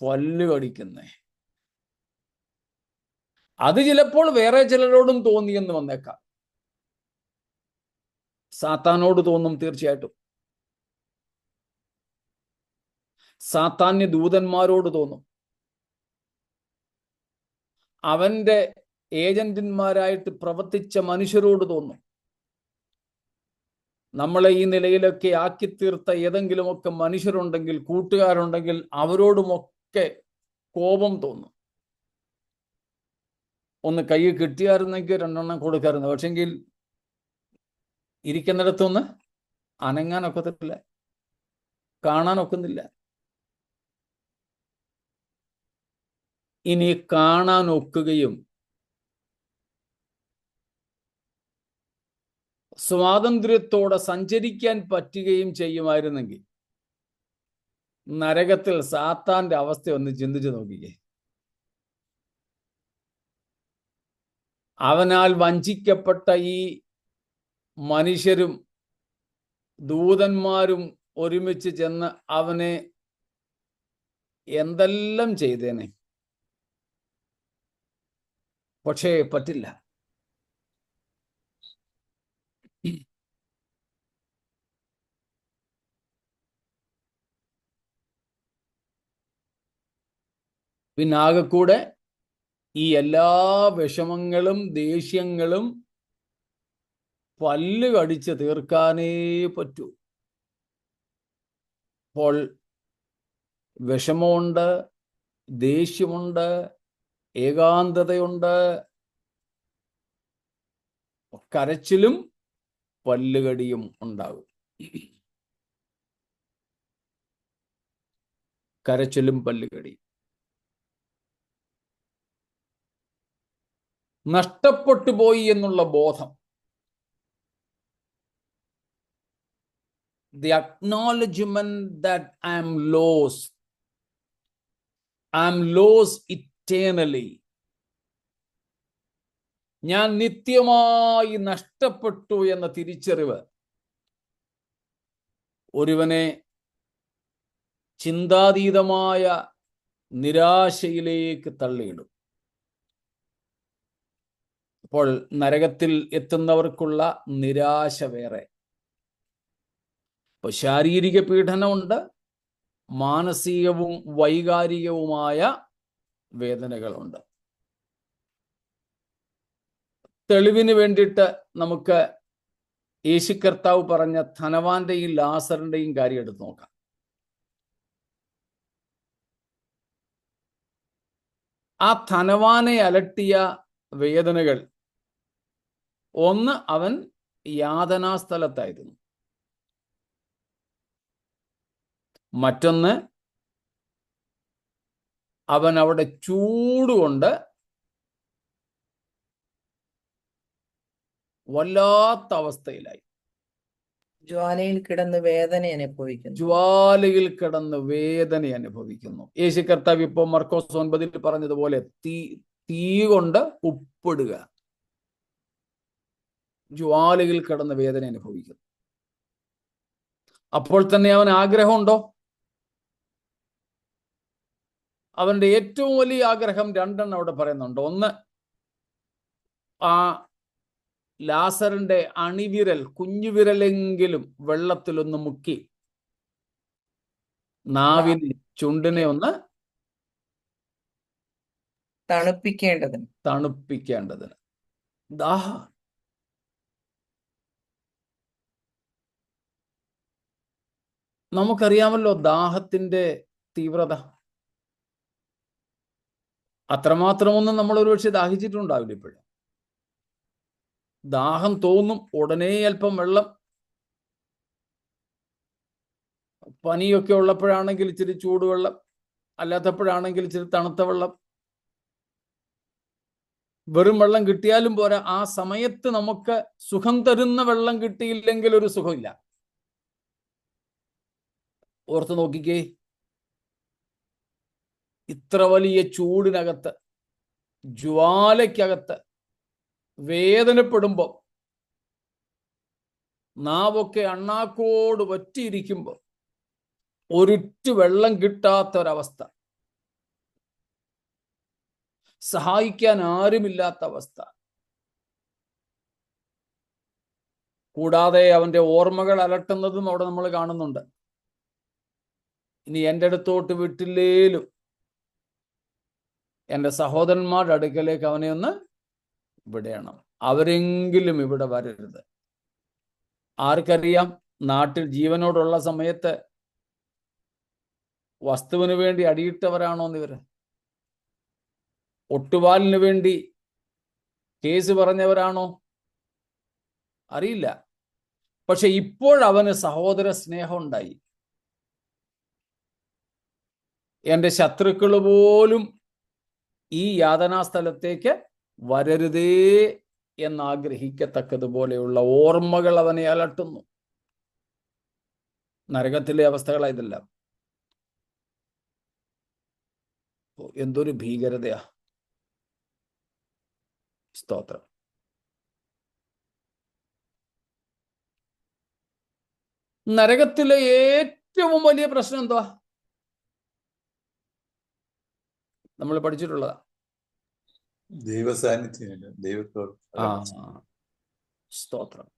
A: പല്ല് കടിക്കുന്നത്. അത് ചിലപ്പോൾ വേറെ ചിലരോടും തോന്നിയെന്ന് വന്നേക്കാം. സാത്താനോട് തോന്നും തീർച്ചയായിട്ടും. സാത്താന്യ ദൂതന്മാരോട് തോന്നും. അവന്റെ ഏജന്റന്മാരായിട്ട് പ്രവർത്തിച്ച മനുഷ്യരോട് തോന്നും. നമ്മളെ ഈ നിലയിലൊക്കെ ആക്കി തീർത്ത ഏതെങ്കിലുമൊക്കെ മനുഷ്യരുണ്ടെങ്കിൽ, കൂട്ടുകാരുണ്ടെങ്കിൽ അവരോടുമൊക്കെ കോപം തോന്നും. ഒന്ന് കൈ കിട്ടിയായിരുന്നെങ്കിൽ 2 എണ്ണം കൊടുക്കാറുണ്ട്. പക്ഷെങ്കിൽ ഇരിക്കുന്നിടത്തൊന്ന് അനങ്ങാനൊക്കത്തില്ല, കാണാനൊക്കുന്നില്ല. ഇനി കാണാൻ ഒക്കുകയും സ്വാതന്ത്ര്യത്തോടെ സഞ്ചരിക്കാൻ പറ്റുകയും ചെയ്യുമായിരുന്നെങ്കിൽ നരകത്തിൽ സാത്താന്റെ അവസ്ഥ ഒന്ന് ചിന്തിച്ചു നോക്കിക്കേ. അവനാൽ വഞ്ചിക്കപ്പെട്ട ഈ മനുഷ്യരും ദൂതന്മാരും ഒരുമിച്ച് ചെന്ന് അവനെ എന്തെല്ലാം ചെയ്തേനെ. പക്ഷേ പറ്റില്ല. പിന്നാകെക്കൂടെ ഈ എല്ലാ വിഷമങ്ങളും ദേഷ്യങ്ങളും പല്ല് കടിച്ച് തീർക്കാനേ പറ്റൂ. അപ്പോൾ വിഷമമുണ്ട്, ദേഷ്യമുണ്ട്, ഏകാന്തതയുണ്ട്, കരച്ചിലും പല്ലുകടിയും ഉണ്ടാകും. കരച്ചിലും പല്ലുകടിയും. നഷ്ടപ്പെട്ടു പോയി എന്നുള്ള ബോധം, the acknowledgement that I am lost eternally. ഞാൻ നിത്യമായി നഷ്ടപ്പെട്ടു എന്ന തിരിച്ചറിവ് ഒരുവനെ ചിന്താതീതമായ നിരാശയിലേക്ക് തള്ളിയിടും. അപ്പോൾ നരകത്തിൽ എത്തുന്നവർക്കുള്ള നിരാശ വേറെ. ഇപ്പൊ ശാരീരിക പീഡനമുണ്ട്, മാനസികവും വൈകാരികവുമായ വേദനകളുണ്ട്. തെളിവിന് വേണ്ടിയിട്ട് നമുക്ക് യേശു കർത്താവ് പറഞ്ഞ ധനവാന്റെയും ലാസറിന്റെയും കാര്യം എടുത്ത് നോക്കാം. ആ ധനവാനെ അലട്ടിയ വേദനകൾ, ഒന്ന് അവൻ യാതനാസ്ഥലത്തായിരുന്നു, മറ്റൊന്ന് അവൻ അവിടെ ചൂടുകൊണ്ട് വല്ലാത്ത അവസ്ഥയിലായി.
C: ജ്വാലയിൽ കിടന്ന് വേദന അനുഭവിക്കുന്നു.
A: ജ്വാലയിൽ കിടന്ന് വേദന അനുഭവിക്കുന്നു. യേശു കർത്താവ് ഇപ്പൊ മർക്കോസ് 9 പറഞ്ഞതുപോലെ തീ കൊണ്ട് ഉപ്പിടുക. ജ്വാലയിൽ കിടന്ന് വേദന അനുഭവിക്കുന്നു. അപ്പോൾ തന്നെ അവൻ ആഗ്രഹമുണ്ടോ? അവന്റെ ഏറ്റവും വലിയ ആഗ്രഹം 2 അവിടെ പറയുന്നുണ്ട്. ഒന്ന്, ആ ലാസറിന്റെ അണിവിരൽ, കുഞ്ഞുവിരലെങ്കിലും വെള്ളത്തിലൊന്ന് മുക്കി നാവിൽ ചുണ്ടിനെ ഒന്ന്
C: തണുപ്പിക്കേണ്ടതിന്.
A: ദാഹം. നമുക്കറിയാമല്ലോ ദാഹത്തിന്റെ തീവ്രത. അത്രമാത്രമൊന്നും നമ്മൾ ഒരുപക്ഷെ ദാഹിച്ചിട്ടുണ്ടാവില്ല. ഇപ്പോഴും ദാഹം തോന്നും, ഉടനെ അല്പം വെള്ളം. പനിയൊക്കെ ഉള്ളപ്പോഴാണെങ്കിൽ ഇച്ചിരി ചൂടുവെള്ളം, അല്ലാത്തപ്പോഴാണെങ്കിൽ ഇച്ചിരി തണുത്ത വെള്ളം. വെറും വെള്ളം കിട്ടിയാലും പോരാ, ആ സമയത്ത് നമുക്ക് സുഖം തരുന്ന വെള്ളം കിട്ടിയില്ലെങ്കിൽ ഒരു സുഖമില്ല. ഓർത്ത് നോക്കിക്കേ, ഇത്ര വലിയ ചൂടിനകത്ത്, ജ്വാലയ്ക്കകത്ത് വേദനപ്പെടുമ്പോൾ, നാവൊക്കെ അണ്ണാക്കോട് വറ്റിയിരിക്കുമ്പോൾ ഒരിറ്റു വെള്ളം കിട്ടാത്തൊരവസ്ഥ, സഹായിക്കാൻ ആരുമില്ലാത്ത അവസ്ഥ. കൂടാതെ അവന്റെ ഓർമ്മകൾ അലട്ടുന്നതും അവിടെ നമ്മൾ കാണുന്നുണ്ട്. ഇനി എൻ്റെ അടുത്തോട്ട് വിട്ടില്ലേലും എൻ്റെ സഹോദരന്മാരുടെ അടുക്കലേക്ക് അവനെ ഒന്ന് വിടണം, അവരെങ്കിലും ഇവിടെ വരരുത്. ആർക്കറിയാം, നാട്ടിൽ ജീവനോടുള്ള സമയത്ത് വസ്തുവിന് വേണ്ടി അടിയിട്ടവരാണോന്ന് ഇവര്? ഒട്ടുപാലിന് വേണ്ടി കേസ് പറഞ്ഞവരാണോ? അറിയില്ല. പക്ഷെ ഇപ്പോഴവന് സഹോദര സ്നേഹം ഉണ്ടായി. എൻ്റെ ശത്രുക്കൾ പോലും ഈ യാതനാസ്ഥലത്തേക്ക് വരരുതേ എന്നാഗ്രഹിക്കത്തക്കതുപോലെയുള്ള ഓർമ്മകൾ അവനെ അലട്ടുന്നു. നരകത്തിലെ അവസ്ഥകളായതെല്ലാം. എന്തൊരു ഭീകരതയാ! സ്തോത്രം. നരകത്തിലെ ഏറ്റവും വലിയ പ്രശ്നം എന്തുവാ? നമ്മൾ പഠിച്ചിട്ടുള്ളതാ,
D: ദൈവസാന്നിധ്യം, ദൈവത്തോട്.
A: സ്തോത്രം.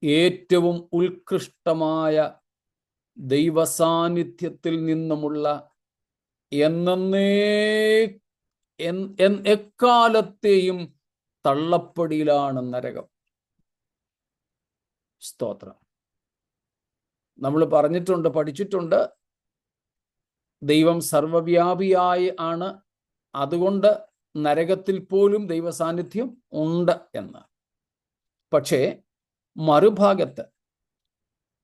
A: ഏറ്റവും ഉത്കൃഷ്ടമായ ദൈവസാന്നിധ്യത്തിൽ നിന്നുമുള്ള എക്കാലത്തെയും തള്ളപ്പടിയിലാണ് നരകം. സ്തോത്രം. നമ്മൾ പറഞ്ഞിട്ടുണ്ട്, പഠിച്ചിട്ടുണ്ട്, ദൈവം സർവവ്യാപിയായി ആണ്, അതുകൊണ്ട് നരകത്തിൽ പോലും ദൈവസാന്നിധ്യം ഉണ്ട് എന്ന്. പക്ഷേ മറുഭാഗത്ത്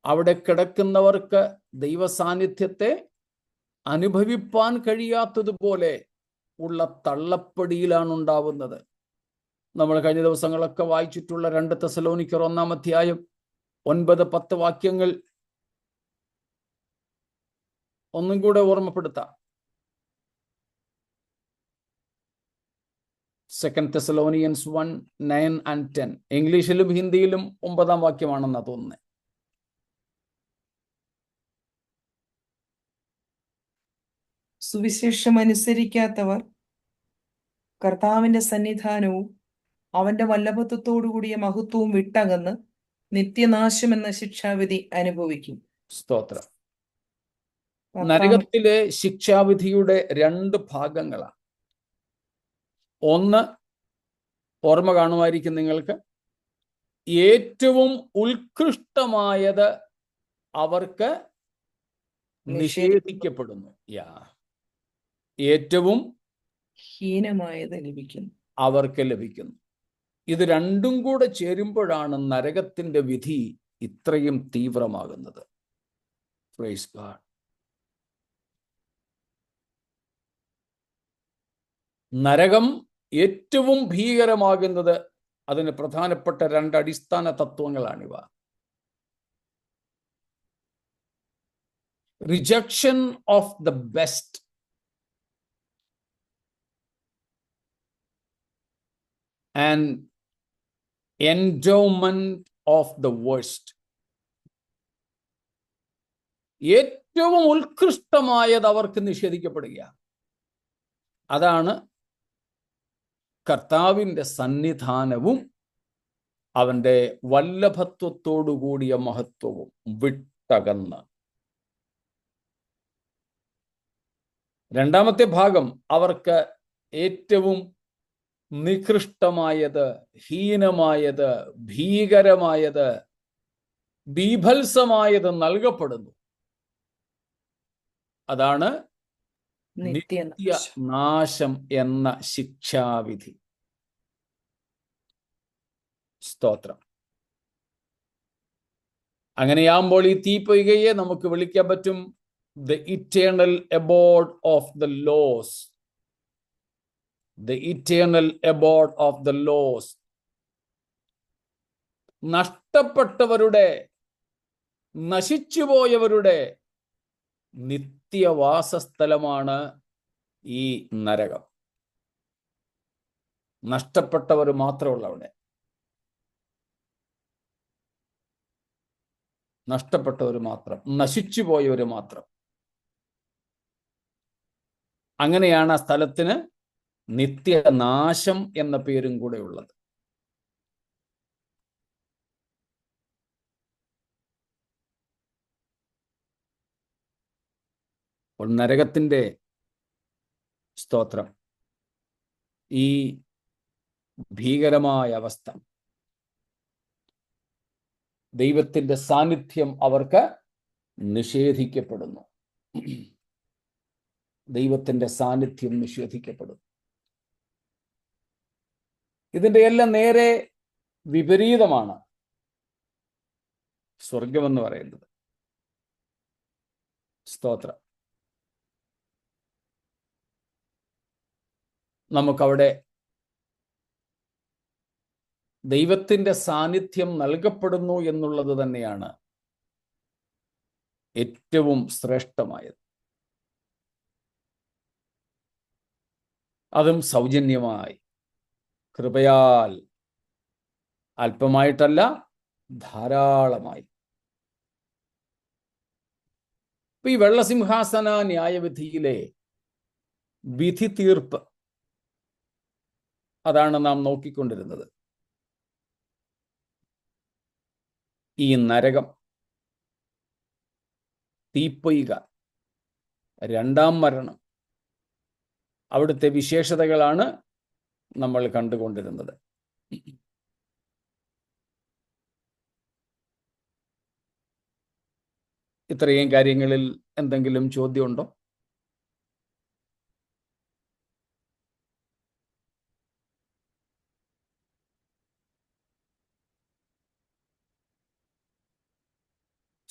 A: അവിടെ കിടക്കുന്നവർക്ക് ദൈവസാന്നിധ്യത്തെ അനുഭവിപ്പാൻ കഴിയാത്തതുപോലെ ഉള്ള തള്ളപ്പടിയിലാണ് ഉണ്ടാവുന്നത്. നമ്മൾ കഴിഞ്ഞ ദിവസങ്ങളൊക്കെ വായിച്ചിട്ടുള്ള 2 തെസ്സലോനിക്കർ 1-ാം അധ്യായം 9-10 വാക്യങ്ങൾ ഒന്നും കൂടെ ഓർമ്മപ്പെടുത്താം. 2 Thessalonians 1:9 and 10. ഇംഗ്ലീഷിലും ഹിന്ദിയിലും 9-ാം വാക്യമാണെന്നാ തോന്നുന്നത്.
C: സുവിശേഷം അനുസരിക്കാത്തവർ കർത്താവിന്റെ സന്നിധാനവും അവന്റെ വല്ലഭത്വത്തോടുകൂടിയ മഹത്വവും വിട്ടകന്ന് നിത്യനാശം എന്ന ശിക്ഷാവിധി അനുഭവിക്കും.
A: സ്തോത്രം. നരകത്തിലെ ശിക്ഷാവിധിയുടെ 2 ഭാഗങ്ങളാണ്. ഒന്ന്, ഓർമ്മ കാണുമായിരിക്കും നിങ്ങൾക്ക്, ഏറ്റവും ഉത്കൃഷ്ടമായത് അവർക്ക് നിഷേധിക്കപ്പെടുന്നു. ഏറ്റവും
C: ഹീനമായത് ലഭിക്കുന്നു,
A: അവർക്ക് ലഭിക്കുന്നു. ഇത് രണ്ടും കൂടെ ചേരുമ്പോഴാണ് നരകത്തിന്റെ വിധി ഇത്രയും തീവ്രമാകുന്നത്. Praise God. നരകം ഏറ്റവും ഭീകരമാകുന്നത്, അതിന് പ്രധാനപ്പെട്ട 2 അടിസ്ഥാന തത്വങ്ങളാണിവ. Rejection of the best and endowment of the worst. ഏറ്റവും ഉത്കൃഷ്ടമായത് അവർക്ക് നിഷേധിക്കപ്പെടുക. അതാണ് കർത്താവിൻ്റെ സന്നിധാനവും അവൻ്റെ വല്ലഭത്വത്തോടുകൂടിയ മഹത്വവും വിട്ടകന്ന്. രണ്ടാമത്തെ ഭാഗം അവർക്ക് ഏറ്റവും നികൃഷ്ടമായത്, ഹീനമായത്, ഭീകരമായത്, ബീഭത്സമായത് നൽകപ്പെടുന്നു. അതാണ്
C: നിത്യനാശം.
A: നിത്യനാശം എന്ന ശിക്ഷാവിധി. സ്തോത്രം. അങ്ങനെയാകുമ്പോൾ ഈ തീപ്പൊയ്കയെ നമുക്ക് വിളിക്കാൻ പറ്റും the eternal abode of the laws. The eternal abode of the laws. നഷ്ടപ്പെട്ടവരുടെ, നശിച്ചുപോയവരുടെ നിത്യവാസസ്ഥലമാണ് ഈ നരകം. നഷ്ടപ്പെട്ടവർ മാത്രമുള്ള അവിടെ, നഷ്ടപ്പെട്ടവർ മാത്രം, നശിച്ചുപോയവർ മാത്രം. അങ്ങനെയാണ് ആ സ്ഥലത്തിന് നിത്യനാശം എന്ന പേരും കൂടെ ഉള്ളത്. അപ്പോൾ നരകത്തിൻ്റെ സ്തോത്രം, ഈ ഭീകരമായ അവസ്ഥ, ദൈവത്തിൻ്റെ സാന്നിധ്യം അവർക്ക് നിഷേധിക്കപ്പെടുന്നു. ദൈവത്തിൻ്റെ സാന്നിധ്യം നിഷേധിക്കപ്പെടുന്നു. ഇതിൻ്റെ എല്ലാം നേരെ വിപരീതമാണ് സ്വർഗമെന്ന് പറയുന്നത്. സ്തോത്രം. നമുക്കവിടെ ദൈവത്തിൻ്റെ സാന്നിധ്യം നൽകപ്പെടുന്നു എന്നുള്ളത് തന്നെയാണ് ഏറ്റവും ശ്രേഷ്ഠമായത്. അതും സൗജന്യമായി, കൃപയാൽ, അല്പമായിട്ടല്ല, ധാരാളമായി. ഈ വെള്ളസിംഹാസന ന്യായവിധിയിലെ വിധി തീർപ്പ്, അതാണ് നാം നോക്കിക്കൊണ്ടിരുന്നത്. ഈ നരകം, തീപ്പൊയ്ക, രണ്ടാം മരണം, അവിടുത്തെ വിശേഷതകളാണ് നമ്മൾ കണ്ടുകൊണ്ടിരുന്നത്. ഇത്രയും കാര്യങ്ങളിൽ എന്തെങ്കിലും ചോദ്യമുണ്ടോ?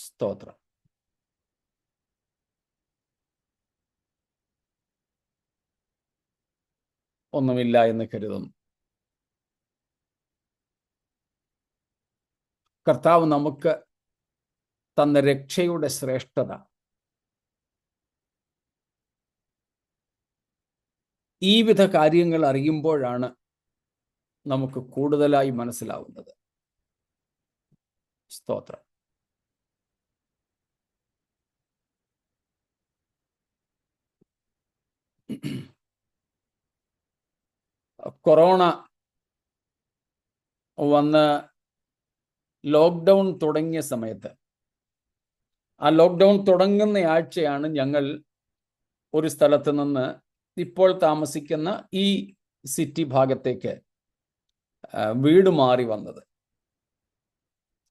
A: സ്തോത്രം. ഒന്നുമില്ല എന്ന് കരുതുന്നു. കർത്താവ് നമുക്ക് തന്ന രക്ഷയുടെ ശ്രേഷ്ഠത ഈ വിധ കാര്യങ്ങൾ അറിയുമ്പോഴാണ് നമുക്ക് കൂടുതലായി മനസ്സിലാവുന്നത്. സ്തോത്രം. കൊറോണ വന്ന് ലോക്ക്ഡൗൺ തുടങ്ങിയ സമയത്ത്, ആ ലോക്ക്ഡൗൺ തുടങ്ങുന്ന ആഴ്ചയാണ് ഞങ്ങൾ ഒരു സ്ഥലത്ത് നിന്ന് ഇപ്പോൾ താമസിക്കുന്ന ഈ സിറ്റി ഭാഗത്തേക്ക് വീട് മാറി വന്നത്.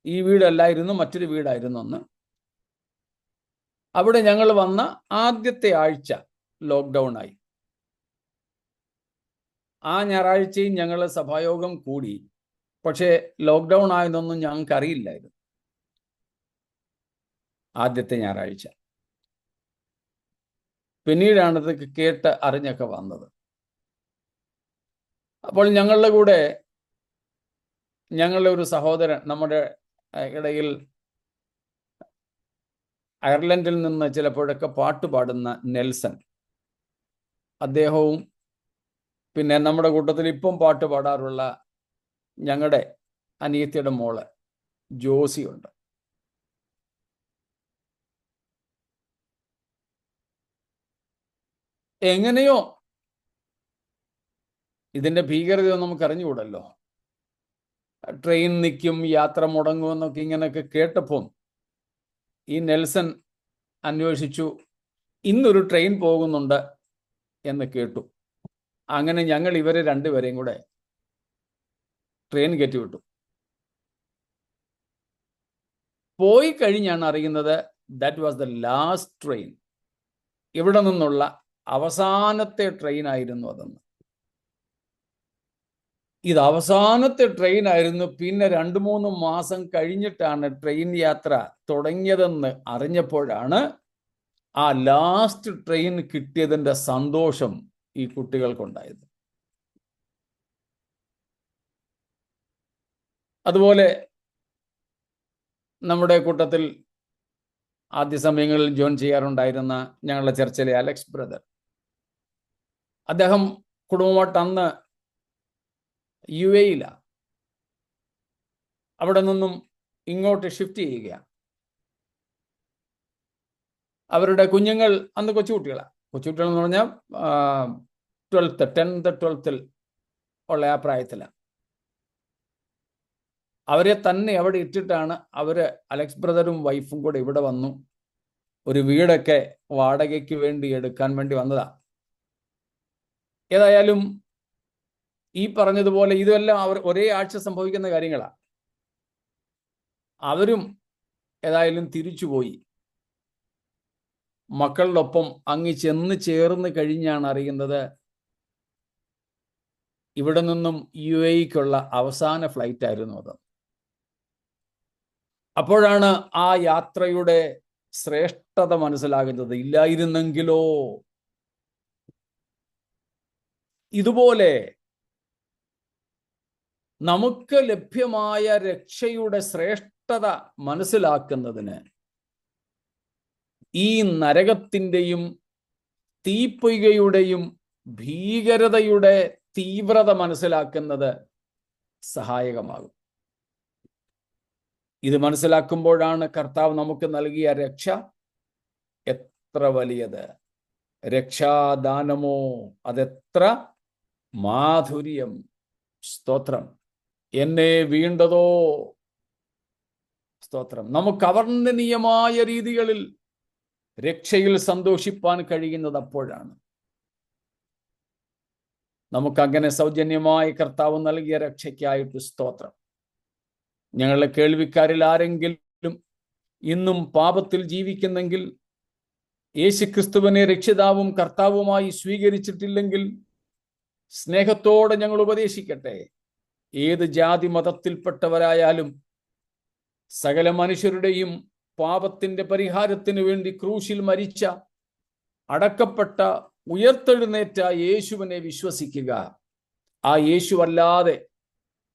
A: ഈ വീടല്ലായിരുന്നു, മറ്റൊരു വീടായിരുന്നു അന്ന്. അവിടെ ഞങ്ങൾ വന്ന ആദ്യത്തെ ആഴ്ച ലോക്ക്ഡൗൺ ആയി. ആ ഞായറാഴ്ചയും ഞങ്ങൾ സഭായോഗം കൂടി. പക്ഷേ ലോക്ക്ഡൗൺ ആയതൊന്നും ഞങ്ങൾക്ക് അറിയില്ലായിരുന്നു ആദ്യത്തെ ഞായറാഴ്ച. പിന്നീടാണ് ഇതൊക്കെ കേട്ട് അറിഞ്ഞൊക്കെ വന്നത്. അപ്പോൾ ഞങ്ങളുടെ കൂടെ ഞങ്ങളുടെ ഒരു സഹോദരൻ, നമ്മുടെ ഇടയിൽ അയർലൻഡിൽ നിന്ന് ചിലപ്പോഴൊക്കെ പാട്ട് പാടുന്ന നെൽസൺ, അദ്ദേഹവും പിന്നെ നമ്മുടെ കൂട്ടത്തിൽ ഇപ്പം പാട്ട് പാടാറുള്ള ഞങ്ങളുടെ അനിയത്തിയുടെ മോള് ജോസിയുണ്ട്. എങ്ങനെയോ ഇതിൻ്റെ ഭീകരതയൊന്നും നമുക്ക് അറിഞ്ഞുകൂടല്ലോ. ട്രെയിൻ നിൽക്കും, യാത്ര മുടങ്ങുമെന്നൊക്കെ ഇങ്ങനെയൊക്കെ കേട്ടപ്പം ഈ നെൽസൺ അന്വേഷിച്ചു, ഇന്നൊരു ട്രെയിൻ പോകുന്നുണ്ട്, എന്ന് കേട്ടു. അങ്ങനെ ഞങ്ങൾ ഇവരെ രണ്ടുപേരെയും കൂടെ ട്രെയിൻ കയറ്റി വിട്ടു. പോയി കഴിഞ്ഞാണ് അറിയുന്നത് that was the last train, ഇവിടെ നിന്നുള്ള അവസാനത്തെ ട്രെയിൻ ആയിരുന്നു അതെന്ന്. ഇത് അവസാനത്തെ ട്രെയിൻ ആയിരുന്നു. പിന്നെ 2-3 മാസം കഴിഞ്ഞിട്ടാണ് ട്രെയിൻ യാത്ര തുടങ്ങിയതെന്ന് അറിഞ്ഞപ്പോഴാണ് ആ ലാസ്റ്റ് ട്രെയിൻ കിട്ടിയതിൻ്റെ സന്തോഷം ഈ കുട്ടികൾക്കുണ്ടായത്. അതുപോലെ നമ്മുടെ കൂട്ടത്തിൽ ആദ്യ സമയങ്ങളിൽ ജോയിൻ ചെയ്യാറുണ്ടായിരുന്ന ഞങ്ങളുടെ ചർച്ചിലെ അലക്സ് ബ്രദർ, അദ്ദേഹം കുടുംബമായിട്ട് അന്ന് UAE-ലാണ്. അവിടെ നിന്നും ഇങ്ങോട്ട് ഷിഫ്റ്റ് ചെയ്യുകയാണ്. അവരുടെ കുഞ്ഞുങ്ങൾ അന്ന് കൊച്ചുകുട്ടികളാണ്. കൊച്ചുകുട്ടികളെന്ന് പറഞ്ഞാൽ 10th 12th ഉള്ള ആ പ്രായത്തിലാണ്. അവരെ തന്നെ അവിടെ ഇട്ടിട്ടാണ് അവര് അലക്സ് ബ്രദറും വൈഫും കൂടെ ഇവിടെ വന്നു. ഒരു വീടൊക്കെ വാടകയ്ക്ക് വേണ്ടി എടുക്കാൻ വേണ്ടി വന്നതാ. ഏതായാലും ഈ പറഞ്ഞതുപോലെ ഇതെല്ലാം അവർ ഒരേ ആഴ്ച സംഭവിക്കുന്ന കാര്യങ്ങളാണ്. അവരും ഏതായാലും തിരിച്ചുപോയി. മക്കളുടെ ഒപ്പം അങ്ങ് ചെന്ന് ചേർന്ന് കഴിഞ്ഞാണ് അറിയുന്നത് ഇവിടെ നിന്നും UAE-ക്കുള്ള അവസാന ഫ്ലൈറ്റ് ആയിരുന്നു അത്. അപ്പോഴാണ് ആ യാത്രയുടെ ശ്രേഷ്ഠത മനസ്സിലാകുന്നത്. ഇല്ലായിരുന്നെങ്കിലോ, ഇതുപോലെ നമുക്ക് ലഭ്യമായ രക്ഷയുടെ ശ്രേഷ്ഠത മനസ്സിലാക്കുന്നതിന് ഈ നരകത്തിൻ്റെയും തീപ്പൊയ്കയുടെയും ഭീകരതയുടെ തീവ്രത മനസ്സിലാക്കുന്നത് സഹായകമാകും. ഇത് മനസ്സിലാക്കുമ്പോഴാണ് കർത്താവ് നമുക്ക് നൽകിയ രക്ഷ എത്ര വലിയത്, രക്ഷാദാനമോ അതെത്ര മാധുര്യം. സ്തോത്രം. എന്നെ വീണ്ടതോ, സ്തോത്രം. നമുക്ക് അവർണ്ണനീയമായ രീതികളിൽ രക്ഷയിൽ സന്തോഷിപ്പാൻ കഴിയുന്നത് അപ്പോഴാണ്. നമുക്കങ്ങനെ സൗജന്യമായി കർത്താവ് നൽകിയ രക്ഷയ്ക്കായിട്ട് സ്തോത്രം. ഞങ്ങളുടെ കേൾവിക്കാരിൽ ആരെങ്കിലും ഇന്നും പാപത്തിൽ ജീവിക്കുന്നെങ്കിൽ, യേശുക്രിസ്തുവിനെ രക്ഷിതാവും കർത്താവുമായി സ്വീകരിച്ചിട്ടില്ലെങ്കിൽ, സ്നേഹത്തോടെ ഞങ്ങൾ ഉപദേശിക്കട്ടെ. ഏത് ജാതി മതത്തിൽപ്പെട്ടവരായാലും സകല മനുഷ്യരുടെയും പാപത്തിന്റെ പരിഹാരത്തിന് വേണ്ടി ക്രൂശിൽ മരിച്ച, അടക്കപ്പെട്ട, ഉയർത്തെഴുന്നേറ്റ യേശുവിനെ വിശ്വസിക്കുക. ആ യേശുവല്ലാതെ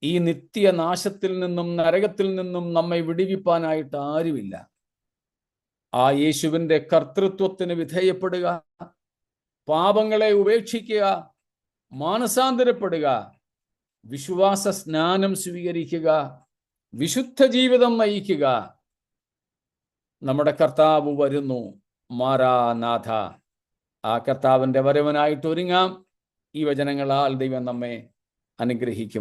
A: ഈ നിത്യനാശത്തിൽ നിന്നും നരകത്തിൽ നിന്നും നമ്മെ വിടുവിപ്പാനായിട്ട് ആരുമില്ല. ആ യേശുവിൻ്റെ കർത്തൃത്വത്തിന് വിധേയപ്പെടുക, പാപങ്ങളെ ഉപേക്ഷിക്കുക, മാനസാന്തരപ്പെടുക, വിശ്വാസ സ്നാനം സ്വീകരിക്കുക, വിശുദ്ധ ജീവിതം നയിക്കുക. നമ്മുടെ കർത്താവ് വരുന്നു. മാറാനാഥ. ആ കർത്താവിൻ്റെ വരവനായിട്ട് ഒരുങ്ങാം. ഈ വചനങ്ങളാൽ ദൈവം നമ്മെ അനുഗ്രഹിക്കും.